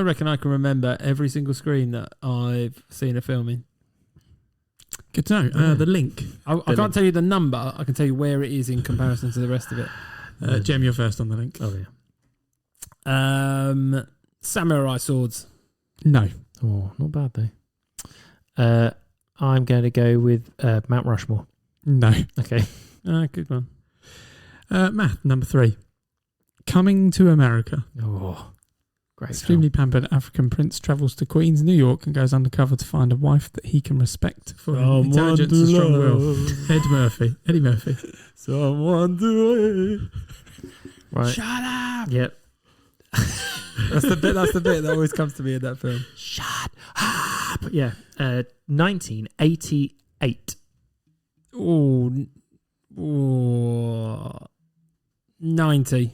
reckon I can remember every single screen that I've seen a film in. Good to know. Yeah. The link. I can't tell you the number, I can tell you where it is in comparison to the rest of it. Jem, you're first on the link. Oh, yeah. Samurai swords. No. Oh, not bad, though. I'm going to go with Mount Rushmore. No. Okay. Good one. Matt, number 3. Coming to America. Oh, great. Extremely pampered African prince travels to Queens, New York, and goes undercover to find a wife that he can respect for her intelligence and strong will. Eddie Murphy. Someone do it. Right. Shut up. Yep. That's the bit that always comes to me in that film. Shut up. Yeah. 1988. Oh, 90.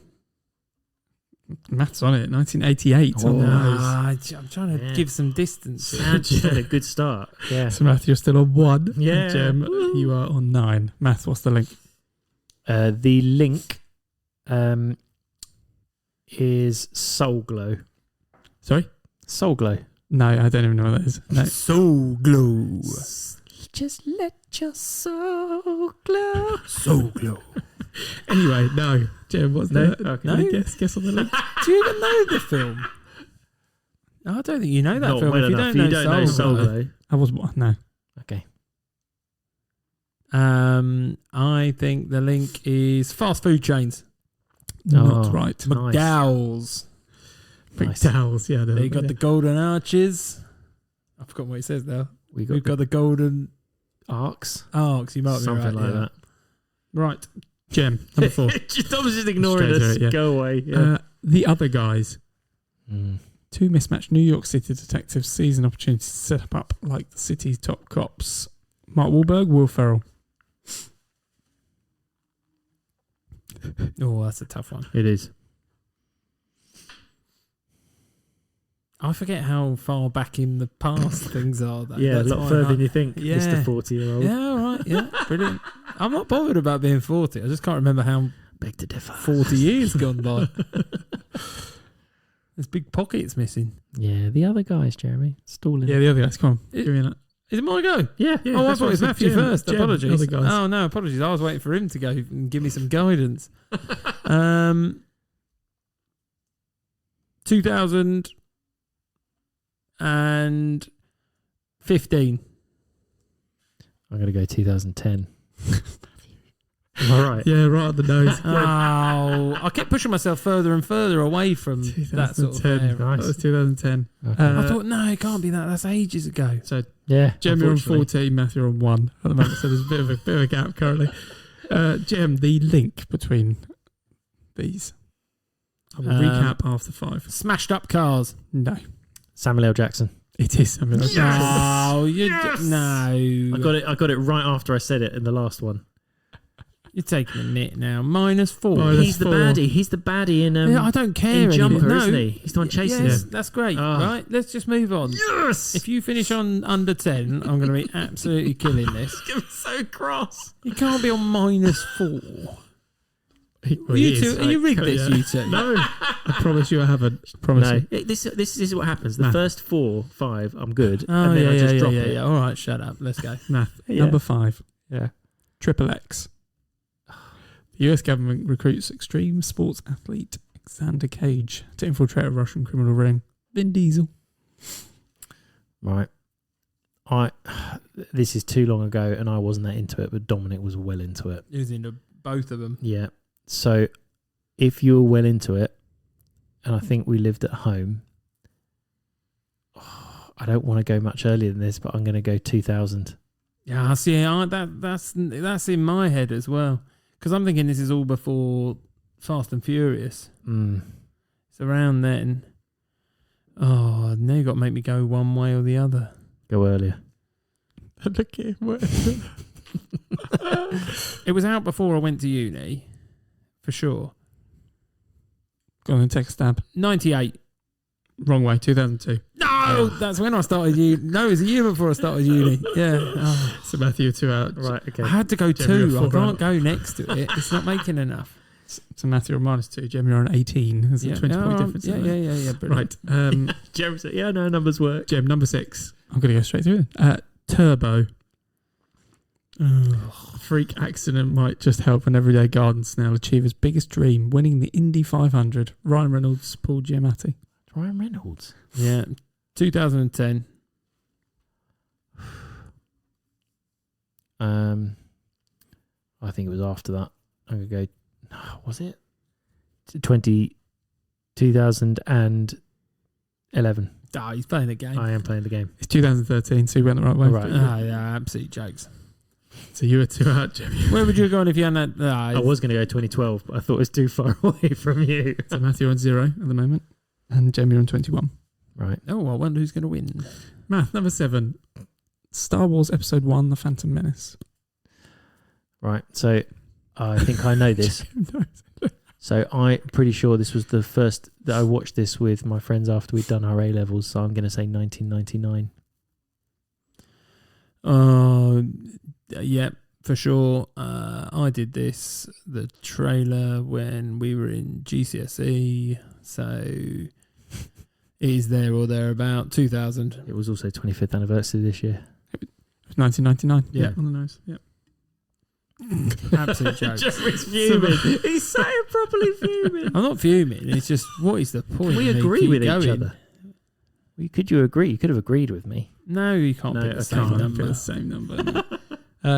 Matt's on it. 1988 on the nose. I'm trying to give some distance. Sounds had a good start. Yeah. So Matt, you're still on 1. Yeah. Jem, you are on 9. Matt, what's the link? The link is Soul Glow. Sorry? Soul Glow. No, I don't even know what that is. No. Soul glow. Just let your soul glow. Soul glow. Anyway, no. Jem, what's No? the Okay. No? Guess on the link. Do you even know the film? I don't think you know that Not film. well If you enough. don't know Soul Glow. I was no. Okay. I think the link is fast food chains. Not right. Nice. McDowell's. McDowell's, yeah. They got the golden arches. I've forgotten what it says now. We've got the golden arcs. arcs. You might be Something right. like that. Right. Jem, number 4. I was just ignoring Straight to us. it, yeah. Go away. Yeah. The Other Guys. Mm. 2 mismatched New York City detectives seize an opportunity to set up like the city's top cops. Mark Wahlberg, Will Ferrell. Oh, that's a tough one. It is. I forget how far back in the past things are. Yeah, That's a lot why further than you think, Yeah. Mr. 40-year-old. Yeah, all right. Yeah, brilliant. I'm not bothered about being 40. I just can't remember how Beg to differ. 40 years gone by. There's big pockets missing. Yeah, the other guys, Jeremy. Stalling. Yeah, the Other Guys. Come on. It- Give me that. Is it my go? Yeah. Yeah, Oh, I that's thought what it was I said. Matthew Jem, first. Jem, Apologies. Other Guys. Oh, no, apologies. I was waiting for him to go and give me some guidance. 2015. I'm going to go 2010. All right. Yeah, right at the nose. Oh, I kept pushing myself further and further away from that sort of area. Nice. That was 2010. Okay. I thought, no, it can't be that. That's ages ago. So Yeah. Jem, you're on unfortunately. 14, Matthew, you're on 1 at the moment. So there's a bit of a gap currently. Jem, the link between these. I will recap after 5. Smashed up cars. No, Samuel L. Jackson. it is Samuel L. Jackson. Oh, no. I got it right after I said it in the last one. You're taking a nit now. -4. Oh, He's the four. baddie. He's the baddie in yeah, I don't care. in Jumper, anymore. isn't No. he? He's the one chasing Yes, him. that's great. Oh. Right, let's just move on. Yes. If you finish on under 10, I'm going to be absolutely killing this. I'm so cross. You can't be on -4. Well, he is. Are you rigged this, Yeah. you two? No, I promise you I haven't. Promise No, you. this is what happens. The Math. first 4, 5, I'm good, Oh, and then yeah, I just drop yeah, it. yeah. All right, shut up. Let's go. Math. Yeah. Number 5. Yeah. Triple X. The US government recruits extreme sports athlete Xander Cage to infiltrate a Russian criminal ring. Vin Diesel. Right. This is too long ago, and I wasn't that into it, but Dominic was well into it. He was into both of them. Yeah. So, if you're well into it, and I think we lived at home, I don't want to go much earlier than this, but I'm going to go 2000. Yeah, I see. That's in my head as well. Because I'm thinking this is all before Fast and Furious. It's around then. Oh, now you got to make me go one way or the other. Go earlier. Look at him. It was out before I went to uni, for sure. Go on and take a stab. 98. Wrong way. 2002. No, that's when I started uni. No, it was a year before I started uni. Yeah. Oh. So Matthew, 2 out. Right, okay. I had to go Jem, you're 2. I four can't go next to it. It's not making enough. So Matthew, you're on -2. Jem, you're on 18. There's a 20 point difference. Yeah, yeah. Brilliant. Right. Jem said, yeah, no, numbers work. Jem, number 6. I'm going to go straight through it. Turbo. A freak accident might just help an everyday garden snail achieve his biggest dream, winning the Indy 500. Ryan Reynolds, Paul Giamatti. Ryan Reynolds. Yeah. 2010. I think it was after that. I'm going to go, was it? 2011. Ah, he's playing the game. I am playing the game. It's 2013, so you went the right way. Right. Yeah, absolute jokes. So you were 2 out, Jem. Where would you have gone if you hadn't had I was going to go 2012, but I thought it was too far away from you. So Matthew on 0 at the moment. And Jem, you're on 21. Right. Oh, I wonder who's going to win. Math, number 7. Star Wars Episode 1, The Phantom Menace. Right. So I think I know this. So I'm pretty sure this was the first that I watched this with my friends after we'd done our A levels. So I'm going to say 1999. Yeah, for sure. I did the trailer when we were in GCSE, so it is there or thereabout. 2000. It was also 25th anniversary this year. It was 1999. Yeah. On the nose. Yeah. Absolute joke. Jeffrey's fuming. He's so properly fuming. I'm not fuming. It's just, what is the point? We of me agree keep with each going? other. Could you agree? You could have agreed with me. No, you can't No, pick I the same can't. number. Pick the same number.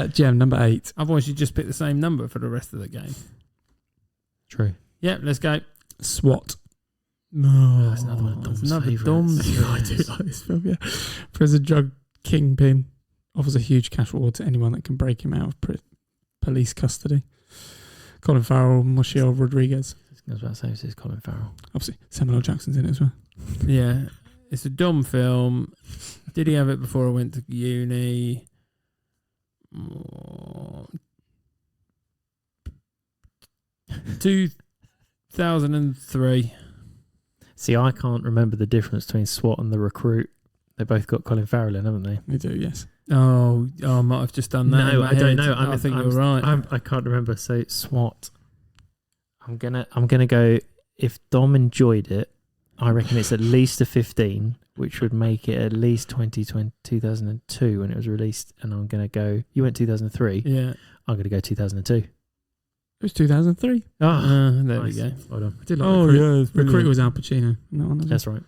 Jem, number 8. Otherwise, you just pick the same number for the rest of the game. True. Yeah, let's go. SWAT. No, That's another one of Dom's another favourites. Dom's. Yeah, I do like this film, yeah. Prison drug kingpin offers a huge cash reward to anyone that can break him out of police custody. Colin Farrell, Michelle Rodriguez. I was about to say this is Colin Farrell. Obviously, Samuel L. Jackson's in it as well. Yeah, it's a Dom film. Did he have it before I went to uni? 2003. See, I can't remember the difference between SWAT and The Recruit. They both got Colin Farrell in, haven't they? They do, yes. Oh, I might have just done that. No, in my I don't head. know. I think you're right. I can't remember. So SWAT. I'm gonna go. If Dom enjoyed it, I reckon it's at least a 15, which would make it at least 2002 when it was released. And I'm gonna go. You went 2003. Yeah. I'm gonna go 2002. It was 2003. Oh, There nice. we go. Well done. I did like Oh, Recruit. yeah. It's Recruit brilliant. was Al Pacino. No one That's right.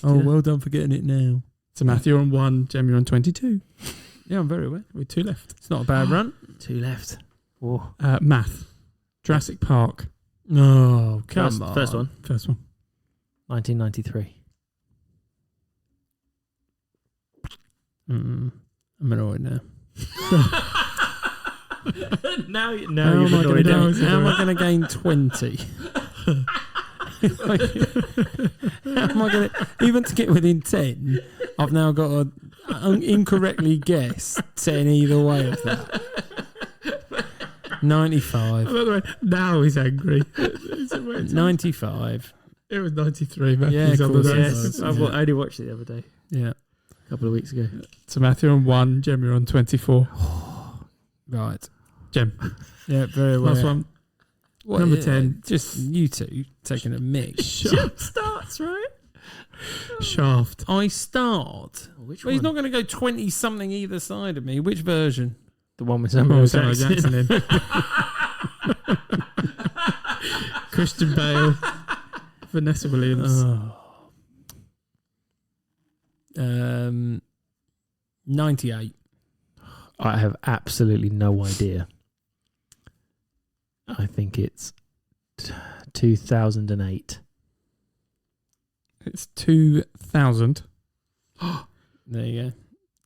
Oh, well done for getting it now. So Matthew, you're on 1. Jem, you're on 22. Yeah, I'm very well. With 2 left. It's not a bad run. 2 left. Math. Jurassic Park. No, come on. First one. 1993. I'm annoyed now. now you're How annoyed. am I going to gain 20? How am I going to... Even to get within 10, I've now got to incorrectly guess 10 either way of that. 95. By the way, now he's angry. 95. It was 93. Matthew's Yeah, of on course the it nose. was. I only watched it the other day, Yeah. a couple of weeks ago. So Matthew on 1, Jem, you're on 24. Right. Jem, Yeah, very well. last one. What, Number 10. Just you two taking a mix. Starts, right? Shaft. I start. Which Well, he's not going to go 20 something either side of me. Which version? The one with Samuel Samuel Jackson Jackson. in. Christian Bale. Vanessa Williams. 98. I have absolutely no idea. I think it's 2008. It's 2000. There you go.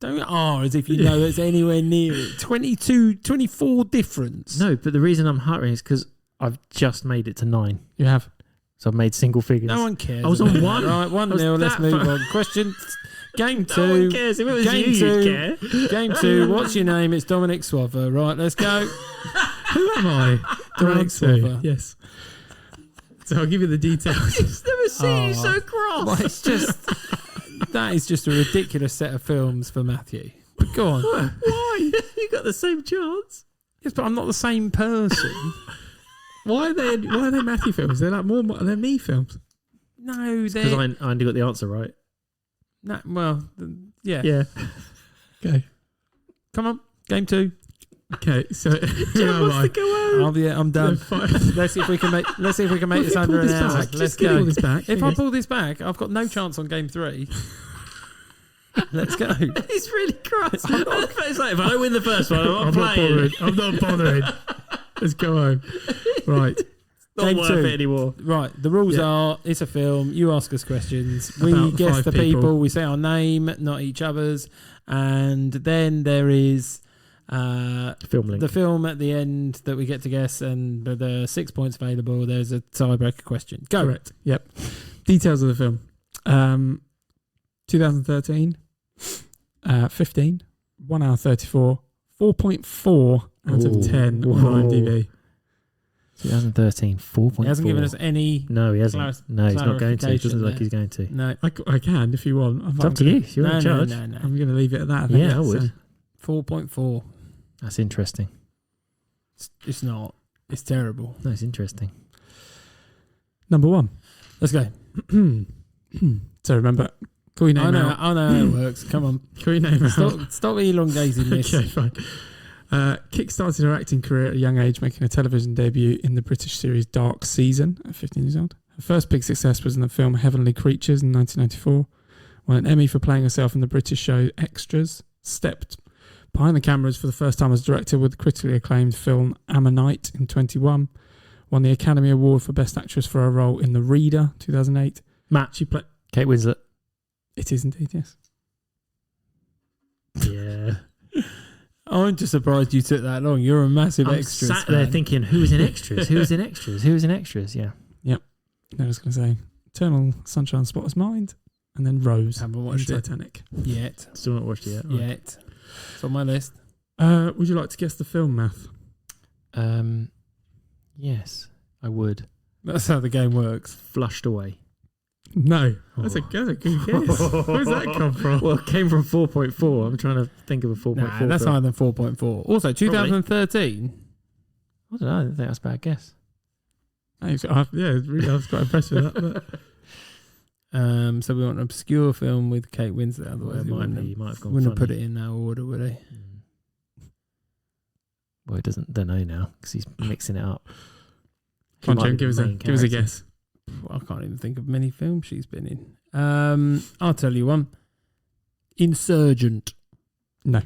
Don't as if you know it's anywhere near it. 24 difference. No, but the reason I'm heartbroken is because I've just made it to 9. You have. So I've made single figures. No one cares. I was on 1. Right, 1-0. Let's move on. Question. Game 2. No one cares. If it was Game you, 2. you'd care. Game 2. What's your name? It's Dominic Swather. Right, let's go. Who am I? Dominic Swather. Yes. So I'll give you the details. I've never seen you so cross. Well, it's just that is just a ridiculous set of films for Matthew. But go on. Why? You got the same chance. Yes, but I'm not the same person. Why are they Matthew films? They're like they're me films. No, Because they're I only got the answer right. yeah. Yeah. Okay. Come on, game 2. Okay. So who am wants I? to go home. I'm done. Five. Let's see if we can make. Let's see if we can make Well, this if you under pull an this hour. back, Let's just get go. all this back. If I Okay. pull this back, I've got no chance on game 3. Let's go. He's really cross. It's like, if I don't win the first one, I'm I'm not playing. bothering. I'm not bothering. Let's go home. Right. Not Game worth 2. it anymore. Right, the rules are: it's a film. You ask us questions. We About guess 5 the people. We say our name, not each other's, and then there is Film link. the film at the end that we get to guess, and the 6 points available. There's a tiebreaker question. Go. Correct. Yep. Details of the film. 2013. 15. 1 hour 34. 4.4 out of 10 on IMDb. 2013, 4.4. He hasn't given us any. No, he hasn't. No, he's not going to. It doesn't look like clarification he's going to. No. I can if you want. It's up to you. You're in charge. No. I'm going to leave it at that. I think. Yeah, I would. 4.4. That's interesting. It's not. It's terrible. No, it's interesting. Number 1. Let's go. So remember, call your name out. I know how it works. Come on. Call your name out. Stop elongating this. Okay, fine. Kick-started her acting career at a young age, making a television debut in the British series Dark Season at 15 years old. Her first big success was in the film Heavenly Creatures in 1994. Won an Emmy for playing herself in the British show Extras. Stepped behind the cameras for the first time as director with the critically acclaimed film Ammonite in 21. Won the Academy Award for Best Actress for her role in The Reader 2008. Matt, She played. Kate Winslet. It is indeed, yes. Yeah. I'm just surprised you took that long. You're a massive I'm extras sat there fan. thinking, who's in extras? Who's in extras? Who's in extras? Yeah. I was going to say Eternal Sunshine of the Spotless Mind, and then Rose Haven't in watched it Titanic. yet. Still not watched it yet. Right. Yet. It's on my list. Would you like to guess the film, Math? Yes, I would. That's how the game works. Flushed away. No. That's a Oh. good guess. Where's that come from? Well, it came from 4.4. I'm trying to think of a 4.4. Nah, that's film. higher than 4.4. Also, 2013. I don't know. I don't think that's a bad guess. Really, I was quite impressed with that. But. So we want an obscure film with Kate Winslet. Well, Otherwise, it he might wouldn't be. have, You might have gone wouldn't have funny. put it in that order, would he? Well, it doesn't. Don't know now because he's mixing it up. Come He on, might Jim, be the main give us a character. guess. I can't even think of many films she's been in. I'll tell you one. Insurgent. No.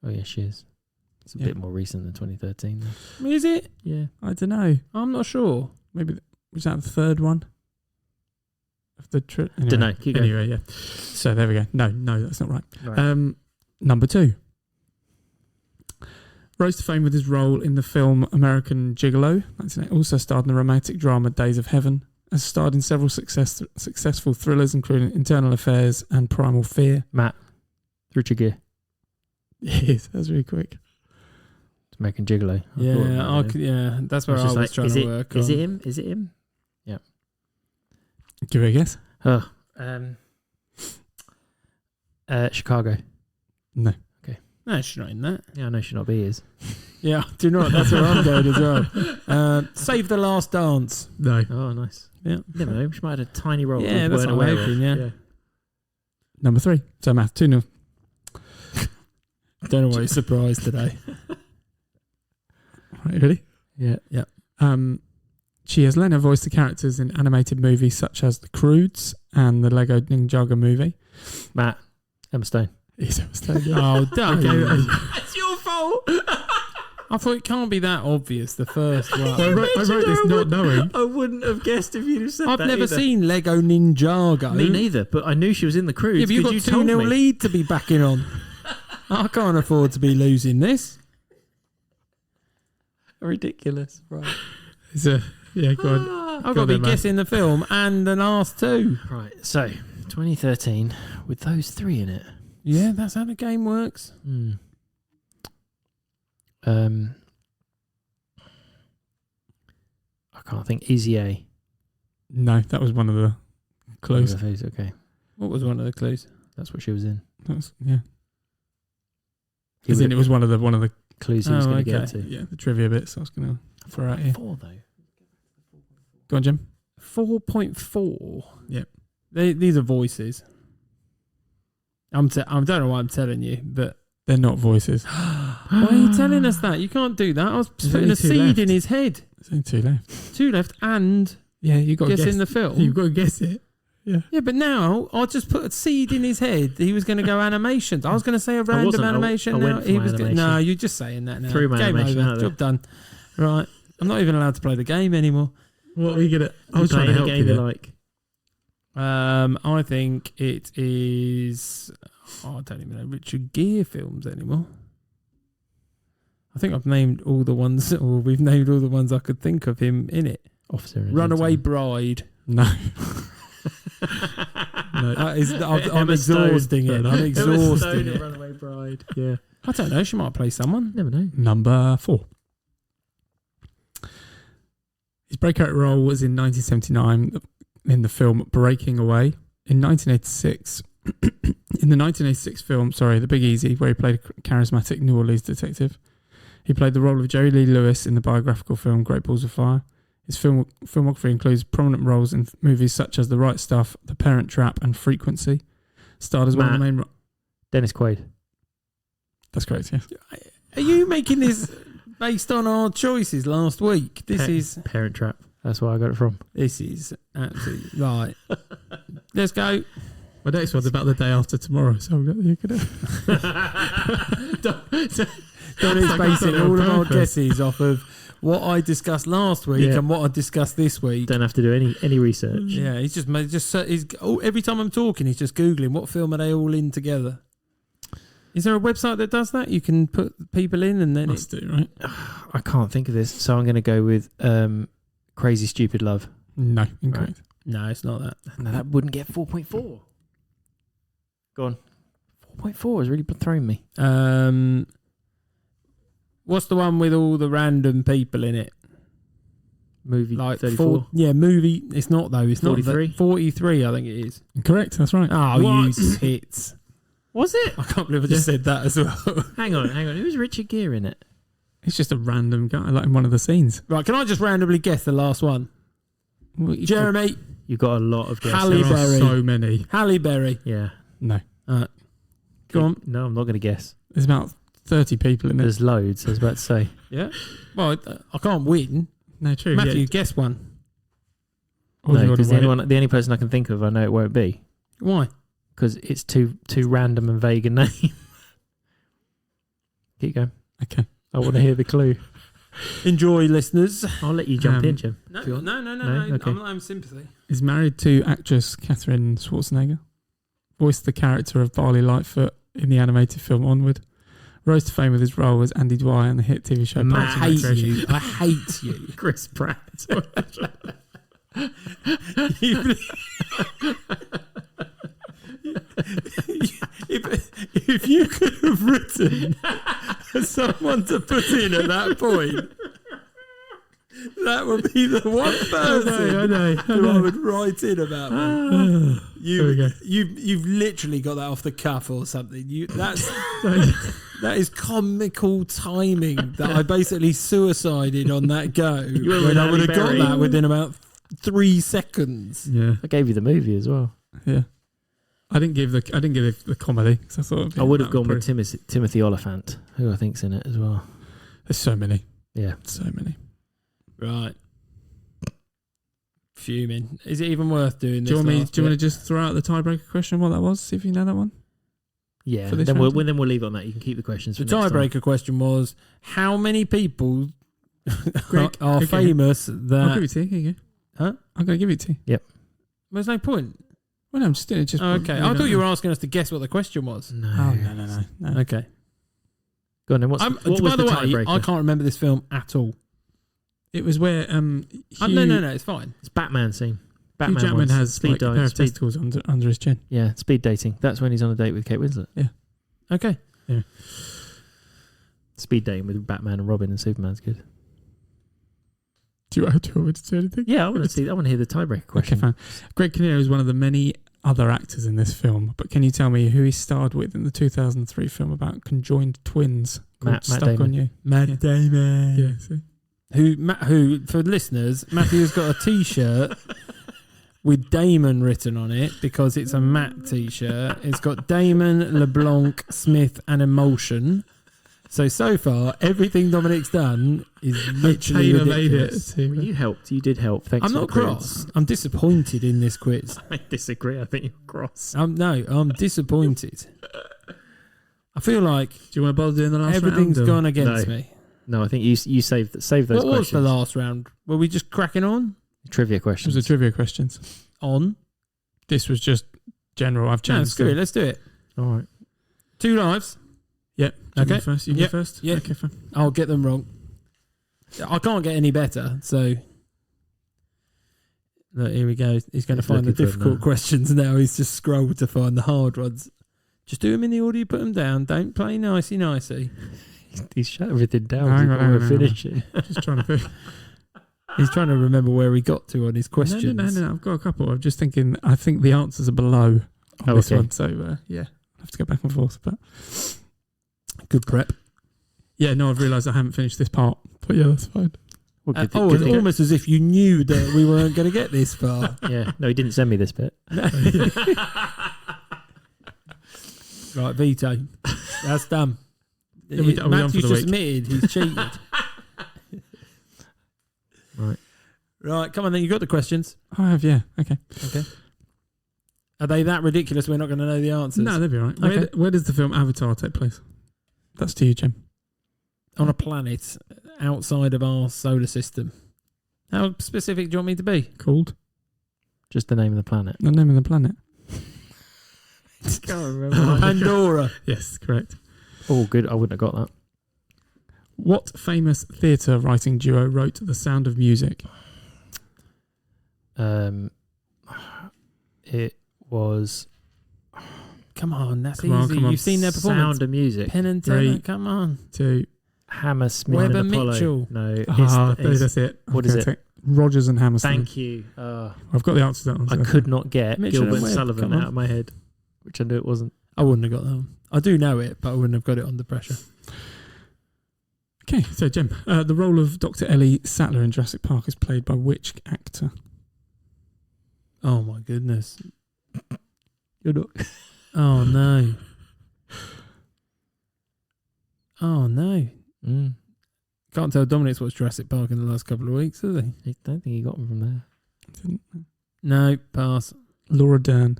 Oh yeah, she is. It's a bit more recent than 2013. Though. Is it? Yeah. I don't know. I'm not sure. Maybe was that the third one? Of the anyway, Don't know. Keep going. Anyway, yeah. So there we go. No, that's not right. Right. Number 2. Rose to fame with his role in the film American Gigolo. Also starred in the romantic drama Days of Heaven. Has starred in several successful thrillers, including Internal Affairs and Primal Fear. Matt. Richard Gere. Yes, that's really quick. It's American Gigolo. Yeah, that's where I was trying to work on. Is it him? Is it him? Yeah. Give it a guess. Oh. Chicago. No. No, she's not in that. Yeah, I know she'll not be his. Yeah, do you know what? That's where I'm going as well. Save the Last Dance. No. Oh, nice. Yeah. Never know. She might have had a tiny role. Yeah, that's what I'm hoping, yeah. Number 3. So math 2-0. Don't know why you're surprised today. Right, ready? Yeah. Yeah. She has lent her voice to characters in animated movies such as The Croods and the Lego Ninjago movie. Matt. Emma Stone. He's Emma Stone. Yeah. Oh, don't. It's your fault. I thought it can't be that obvious, the first one. I wrote this not knowing. I wouldn't have guessed if you'd have said I've that never either. seen Lego Ninjago. Me neither, but I knew she was in the Croods. Yeah, but you've got you 2-0 lead to be backing on. I can't afford to be losing this. Ridiculous. Right. Yeah, go on. I've got to be guessing the film and the last two. Right. So, 2013 with those 3 in it. Yeah, that's how the game works. I can't think. Easy A. No, that was one of the clues. Okay. What was one of the clues? That's what she was in. Yeah. As in, it was one of the clues he was going to get to. Yeah, the trivia bits. I was going to throw out here. 4 though. Go on, Jim. 4.4. Yep. These are voices. I don't know why I'm telling you, but they're not voices. why are you telling us that? You can't do that. I was putting a seed in his head. There's only 2 left. 2 left, and you got guessing the film. You've got to guess it. Yeah. Yeah, but now I just put a seed in his head. He was going to go animations. I was going to say a random animation. I now went for my animation. No, you're just saying that now. Threw my Game animation over. out Job done. Right. I'm not even allowed to play the game anymore. What are you gonna? I was trying to help game you. Like. I think it is. I don't even know Richard Gere films anymore. I think I've named all the ones, or we've named all the ones I could think of him in it. Officer. Runaway Bride. No. No, I'm exhausting it. I'm exhausting it. Runaway Bride. Yeah. I don't know. She might play someone. Never know. Number 4. His breakout role was in 1979 in the film Breaking Away. In 1986, in the 1986 film, The Big Easy, where he played a charismatic New Orleans detective. He played the role of Jerry Lee Lewis in the biographical film Great Balls of Fire. His filmography includes prominent roles in movies such as The Right Stuff, The Parent Trap, and Frequency. Starred as one of the main... Dennis Quaid. That's correct, yes. Are you making this based on our choices last week? This is... Parent Trap. That's where I got it from. This is absolutely... Right. Let's go. My next one's about the day after tomorrow, so you could... Donnie's basing all of our guesses off of what I discussed last week and what I discussed this week. Don't have to do any research. Yeah, he's every time I'm talking, he's just Googling what film are they all in together. Is there a website that does that? You can put people in and then Must do, right? I can't think of this, so I'm going to go with Crazy Stupid Love. No, incorrect. Right. No, it's not that. No, that wouldn't get 4.4. Go on. 4.4 is really throwing me. What's the one with all the random people in it? Movie like 34. Movie. It's not though. It's 43? Not 43. I think it is. Correct. That's right. Oh, you tits! Was it? I can't believe I just said that as well. Hang on. Who's Richard Gere in it? It's just a random guy, like in one of the scenes. Right? Can I just randomly guess the last one? Jeremy. You've got a lot of guesses. Halle Berry. So many. Halle Berry. Yeah. No. Go on. No, I'm not going to guess. There's about 30 people in it. There's loads. I was about to say. Yeah. Well, I can't win. No, true. Matthew, guess one. No, because the only person I can think of, I know it won't be. Why? Because it's too random and vague a name. Keep going. Okay. I want to hear the clue. Enjoy, listeners. I'll let you jump in, Jim. No, if you want. no. Okay. I'm sympathy. Is married to actress Catherine Schwarzenegger. Voiced the character of Barley Lightfoot in the animated film Onward. Rose to fame with his role as Andy Dwyer in the hit TV show I Parks and hate Recreation. you. I hate you. Chris Pratt. If you could have written someone to put in at that point, that would be the one person I know. who I would write in about me. There we go. You've literally got that off the cuff or something. That is comical timing that I basically suicided on that go when I would have got that within about 3 seconds. Yeah, I gave you the movie as well. yeah. I didn't give the comedy because I thought I would have gone with Timothy Oliphant, who I think's in it as well. There's so many. Yeah, So many. Right. Fuming. Is it even worth doing this? Do you want to just throw out the tiebreaker question? What that was? See if you know that one. yeah. For this Then round? we'll leave it on that. You can keep the questions. The for next time. tiebreaker question was: how many people Greg, are okay. famous I'll give that? it to you. Here you go. Huh? I'm going to give it to you. There's no point. Well, no, I'm just doing it. Just Oh, okay, I thought you were asking us to guess what the question was. No. Oh no. Okay. Go on then. What was by the way, tiebreaker? I can't remember this film at all. It was where No, it's fine. It's Batman scene. Hugh Batman Jackman ones. has speed like, a pair of speed, testicles under his chin. Yeah, speed dating. That's when he's on a date with Kate Winslet. Okay. Speed dating with Batman and Robin and Superman's good. Do you want me to say anything? Yeah, I want to see. I want to hear the tiebreaker question. Okay, fine. Greg Kinnear is one of the many other actors in this film, but can you tell me who he starred with in the 2003 film about conjoined twins called Matt Stuck Damon. on You? Matt Damon. Yeah, see? Who for listeners, Matthew's got a T-shirt with Damon written on it because it's a Matt T-shirt. It's got Damon, LeBlanc, Smith, and Emulsion. So far, everything Dominic's done is literally Tailor-made ridiculous. it. Well, you helped. You did help. Thanks. I'm for not the quiz. cross. I'm disappointed in this quiz. I disagree. I think you're cross. I'm disappointed. I feel like Do you want to bother doing the last everything's round? or- gone against No. me. No, I think you saved those What questions. was the last round? Were we just cracking on? Trivia It questions. was the trivia questions. On? This was just general. I've No, changed. screw it. Let's do it. All right. 2 lives. Yep. Okay. You first. You Yep. go first. Yeah. Okay, fine. I'll get them wrong. I can't get any better. So look, here we go. He's going to He's find the looking for it difficult now. questions now. He's just scrolled to find the hard ones. Just do them in the order you put them down. Don't play nicey. He's shut everything down. Hang on, before hang we on, hang on. finish it. Just trying to think. He's trying to remember where he got to on his questions. No. I've got a couple. I'm just thinking. I think the answers are below on this okay. one. So yeah, I have to go back and forth. But Good prep. yeah, no, I've realised I haven't finished this part. But yeah, that's fine. Well, good, It's good thing- almost as if you knew that we weren't going to get this far. yeah. No, he didn't send me this bit. Right, veto. That's done. Are we done for Matthew's the just week? admitted he's cheated. Right. Right, come on then. You got the questions. I have. Yeah. Okay. Okay. Are they that ridiculous we're not going to know the answers? No, they'll be all right. Okay. Where does the film Avatar take place? That's to you, Jim. On a planet outside of our solar system. How specific do you want me to be? Called Just the name of the planet. the name of the planet. Can't remember. Pandora. Yes, correct. Oh, good. I wouldn't have got that. What famous theatre writing duo wrote The Sound of Music? It was Come on, that's Come on, easy. come on. You've seen their performance. Sound of Music. Penn and Three. Teller, come on. 2. Hammersmith Webber and Apollo. Mitchell. No, That's it. what is it? Rogers and Hammerstein. Thank you. I've got the answer to that one. I so- could not get Mitchell and Gilbert Webb, Sullivan come on. out of my head, which I knew it wasn't. I wouldn't have got that one. I do know it, but I wouldn't have got it under pressure. Okay, so Jim, the role of Dr. Ellie Sattler in Jurassic Park is played by which actor? Oh my goodness. You're not. Oh no. Oh no. Mm. Can't tell Dominic's watched Jurassic Park in the last couple of weeks, has he? I don't think he got them from there. Didn't- No, pass. Laura Dern.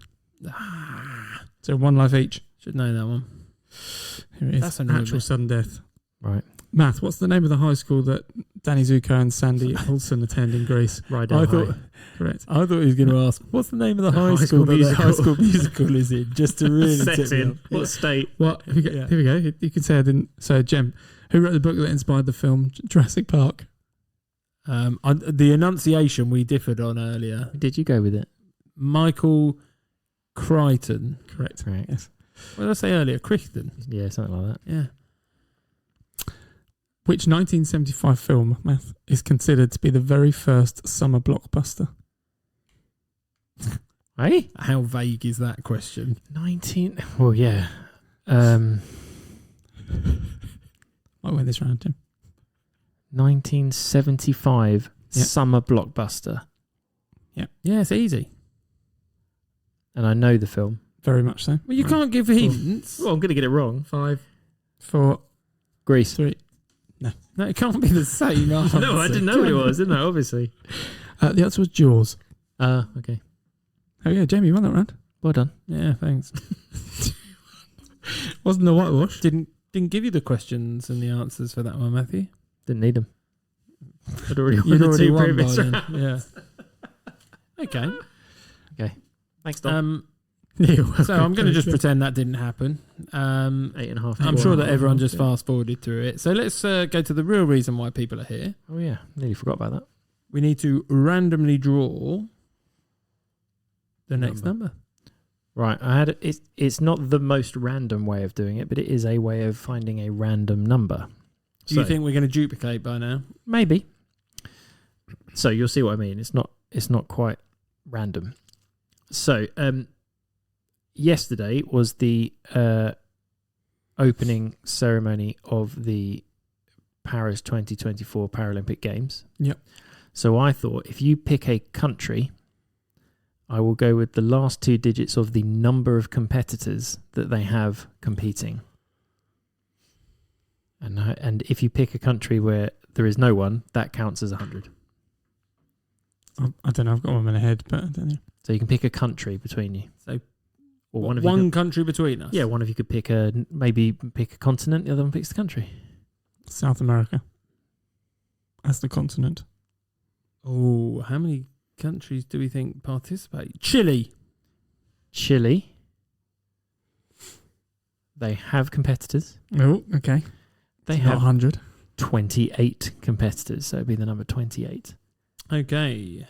Ah, So one life each. should know that one. Here it is. That's annoying Natural me. sudden death. Right. Math, what's the name of the high school that Danny Zuko and Sandy Olsen attend in Greece? Rydell High. Correct. I thought he was going to ask, what's the name of the high school that the High School Musical is in? Just to really Set tip me in. off. What state? Well, here we go. You can say I didn't. So, Jem, who wrote the book that inspired the film Jurassic Park? The enunciation we differed on earlier. Did you go with it? Michael Crichton. Correct. Yes. What did I say earlier? Crichton. Yeah, something like that. Yeah. Which 1975 film, Math, is considered to be the very first summer blockbuster? Hey? How vague is that question? 19... Well, yeah. Might win this round, Jim. 1975 summer blockbuster. Yeah, it's easy. And I know the film. Very much so. Well, you can't give hints. Well, I'm going to get it wrong. 5, 4, Greece. 3. No, it can't be the same answer. No, I didn't know what it was, didn't I? Obviously. The answer was Jaws. Okay. Oh yeah, Jamie, you won that round. Well done. Yeah, thanks. Wasn't the whitewash? Didn't give you the questions and the answers for that one, Matthew. Didn't need them. I'd already won You'd the already two won by previous then. rounds. Yeah. Okay. Thanks, Tom. So I'm going to just pretend that didn't happen. 8.5. I'm sure that everyone just fast forwarded through it. So let's go to the real reason why people are here. Oh yeah, nearly forgot about that. We need to randomly draw the next number. Right, I had it's not the most random way of doing it, but it is a way of finding a random number. Do you think we're going to duplicate by now? Maybe. So you'll see what I mean. It's not quite random. So yesterday was the opening ceremony of the Paris 2024 Paralympic Games. Yep. So I thought if you pick a country, I will go with the last two digits of the number of competitors that they have competing. And if you pick a country where there is no one, that counts as 100. I don't know. I've got one in my head, but I don't know. So you can pick a country between you. So or one country between us? Yeah, one of you could pick maybe pick a continent, the other one picks the country. South America. As the continent. Oh, how many countries do we think participate? Chile. They have competitors. Oh, okay. They it's have 100. 28 competitors, so it'd be the number 28. Okay.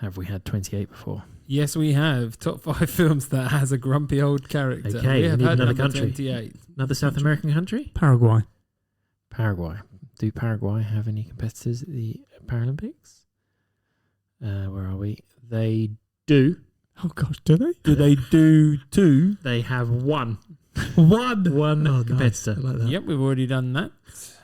Have we had 28 before? Yes, we have. Top 5 films that has a grumpy old character. Okay, we have need had another number country. 28. Another South American country? Paraguay. Do Paraguay have any competitors at the Paralympics? Where are we? They do. Oh gosh, do they? Do they do two? They have one. One competitor. Nice. I like that. Yep, we've already done that.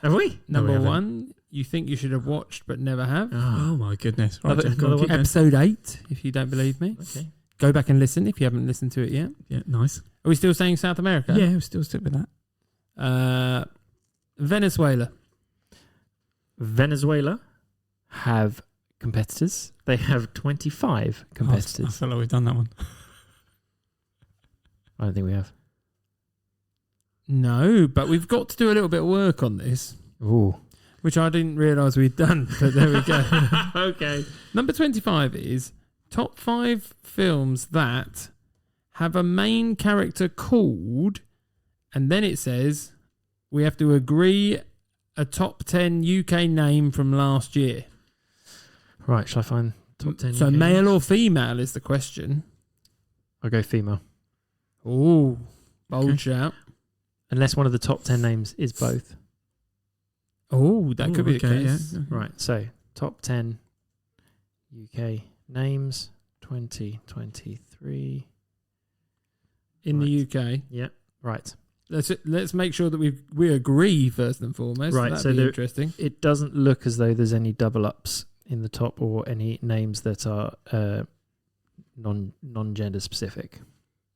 Have we? Number No, we 1, you think you should have watched but never have. Oh my goodness. Right, Another- Jeff, go on, another keep going. Episode 8, if you don't believe me. Okay. Go back and listen if you haven't listened to it yet. Yeah, nice. Are we still saying South America? Yeah, we'll still stick with that. Venezuela have competitors. They have 25 I competitors. feel like we've done that one. I don't think we have. No, but we've got to do a little bit of work on this, Ooh. which I didn't realise we'd done, but there we go. Okay. Number 25 is top 5 films that have a main character called, and then it says we have to agree a top 10 UK name from last year. Right, shall I find top 10? So UK male names? or female is the question. I'll go female. Oh, bold Okay. shout. Unless one of the top 10 names is both. Oh, that could be the okay, case. yeah. Right, so top 10 UK names 2023. In the UK. Yeah, right. Let's make sure that we agree first and foremost. Right, That'd so be there- interesting. It doesn't look as though there's any double ups in the top or any names that are non-gender specific.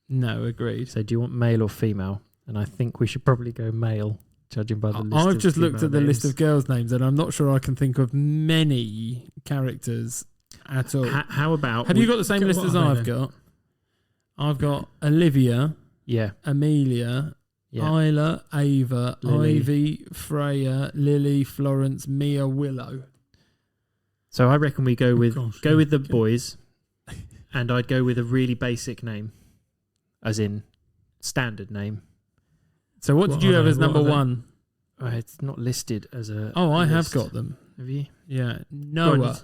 No, agreed. So do you want male or female? And I think we should probably go male, judging by the list. I've of just looked female at the list names. of girls' names, and I'm not sure I can think of many characters at all. How about... Have you got the same Go- list what as are they I've then? got? I've got Olivia, Yeah. Amelia, Isla, Ava, Lily. Ivy, Freya, Lily, Florence, Mia, Willow. So I reckon we go with the Okay. boys, and I'd go with a really basic name, as in standard name. So what did you have as number one? It's not listed as a. Oh, I have list. got them. Have you? Yeah, Noah.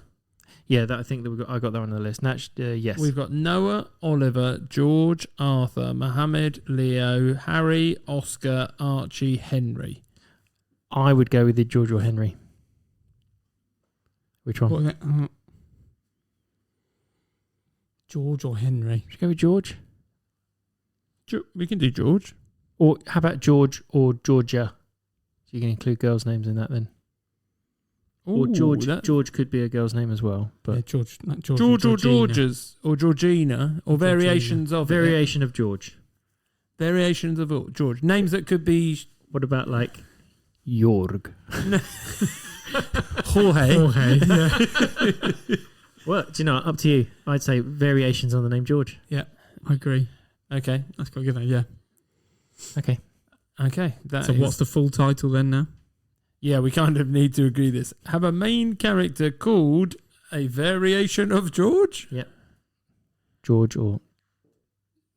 Yeah, I think that I got that on the list. Yes, We've got Noah, Oliver, George, Arthur, Mohammed, Leo, Harry, Oscar, Archie, Henry. I would go with the George or Henry. Which one? George or Henry? Should we go with George? We can do George. Or how about George or Georgia? So you can include girls' names in that then. Or George. George could be a girl's name as well. But Yeah, George or Georges or Georgina or variations of variation of George. Variations of George. Names that could be. What about like Jorg? Jorge. Yeah. Well, do you know? Up to you. I'd say variations on the name George. I agree. Okay. That's quite good. Yeah. Okay. So what's the full title then now? Yeah, we kind of need to agree this. Have a main character called a variation of George? Yeah. George or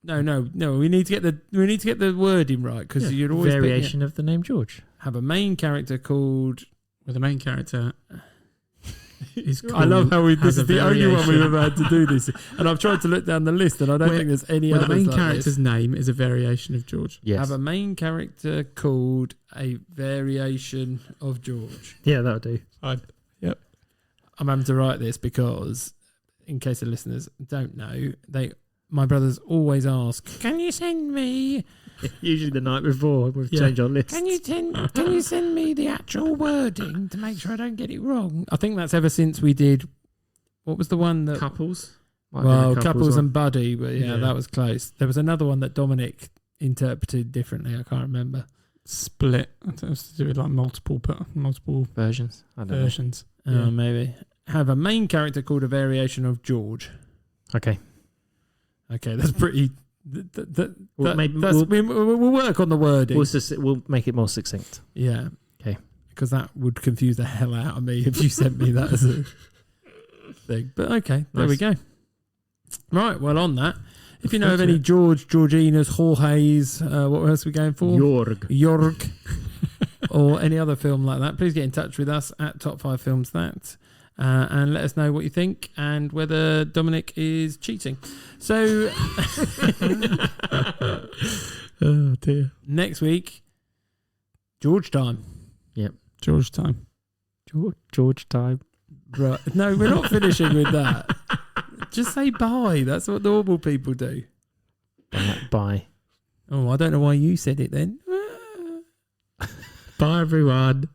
No. We need to get the wording right because you're always variation of the name George. Have a main character called. Well, the main character is called. I love how this has is a the only one we've variation. ever had to do this. And I've tried to look down the list, and I don't think there's any Well, others the main like character's this. name is a variation of George. Yes. Have a main character called a variation of George. Yeah, that'll do. I'm having to write this because, in case the listeners don't know, my brothers always ask, "Can you send me? Usually the night before we've changed our list. Can you send me the actual wording to make sure I don't get it wrong?" I think that's ever since we did. What was the one that? Couples. Couples and Buddy, but yeah, that was close. There was another one that Dominic interpreted differently. I can't remember. Split. I think it was to do with like multiple versions. I don't versions. Maybe. Have a main character called a variation of George. know. Okay. That's pretty. We'll We'll work on the wording. We'll make it more succinct. Yeah. Okay. Because that would confuse the hell out of me if you sent me that as a thing. But okay, there we go. Right. Well, on that, if you know of any George, Georginas, Jorge's, what else are we going for? Jorg. Or any other film like that, please get in touch with us at Top 5 Films That. And let us know what you think and whether Dominic is cheating. So, Oh dear. next week, George time. George time. George time. Right. No, we're not finishing with that. Just say bye. That's what normal people do. Bye. Oh, I don't know why you said it then. Bye everyone.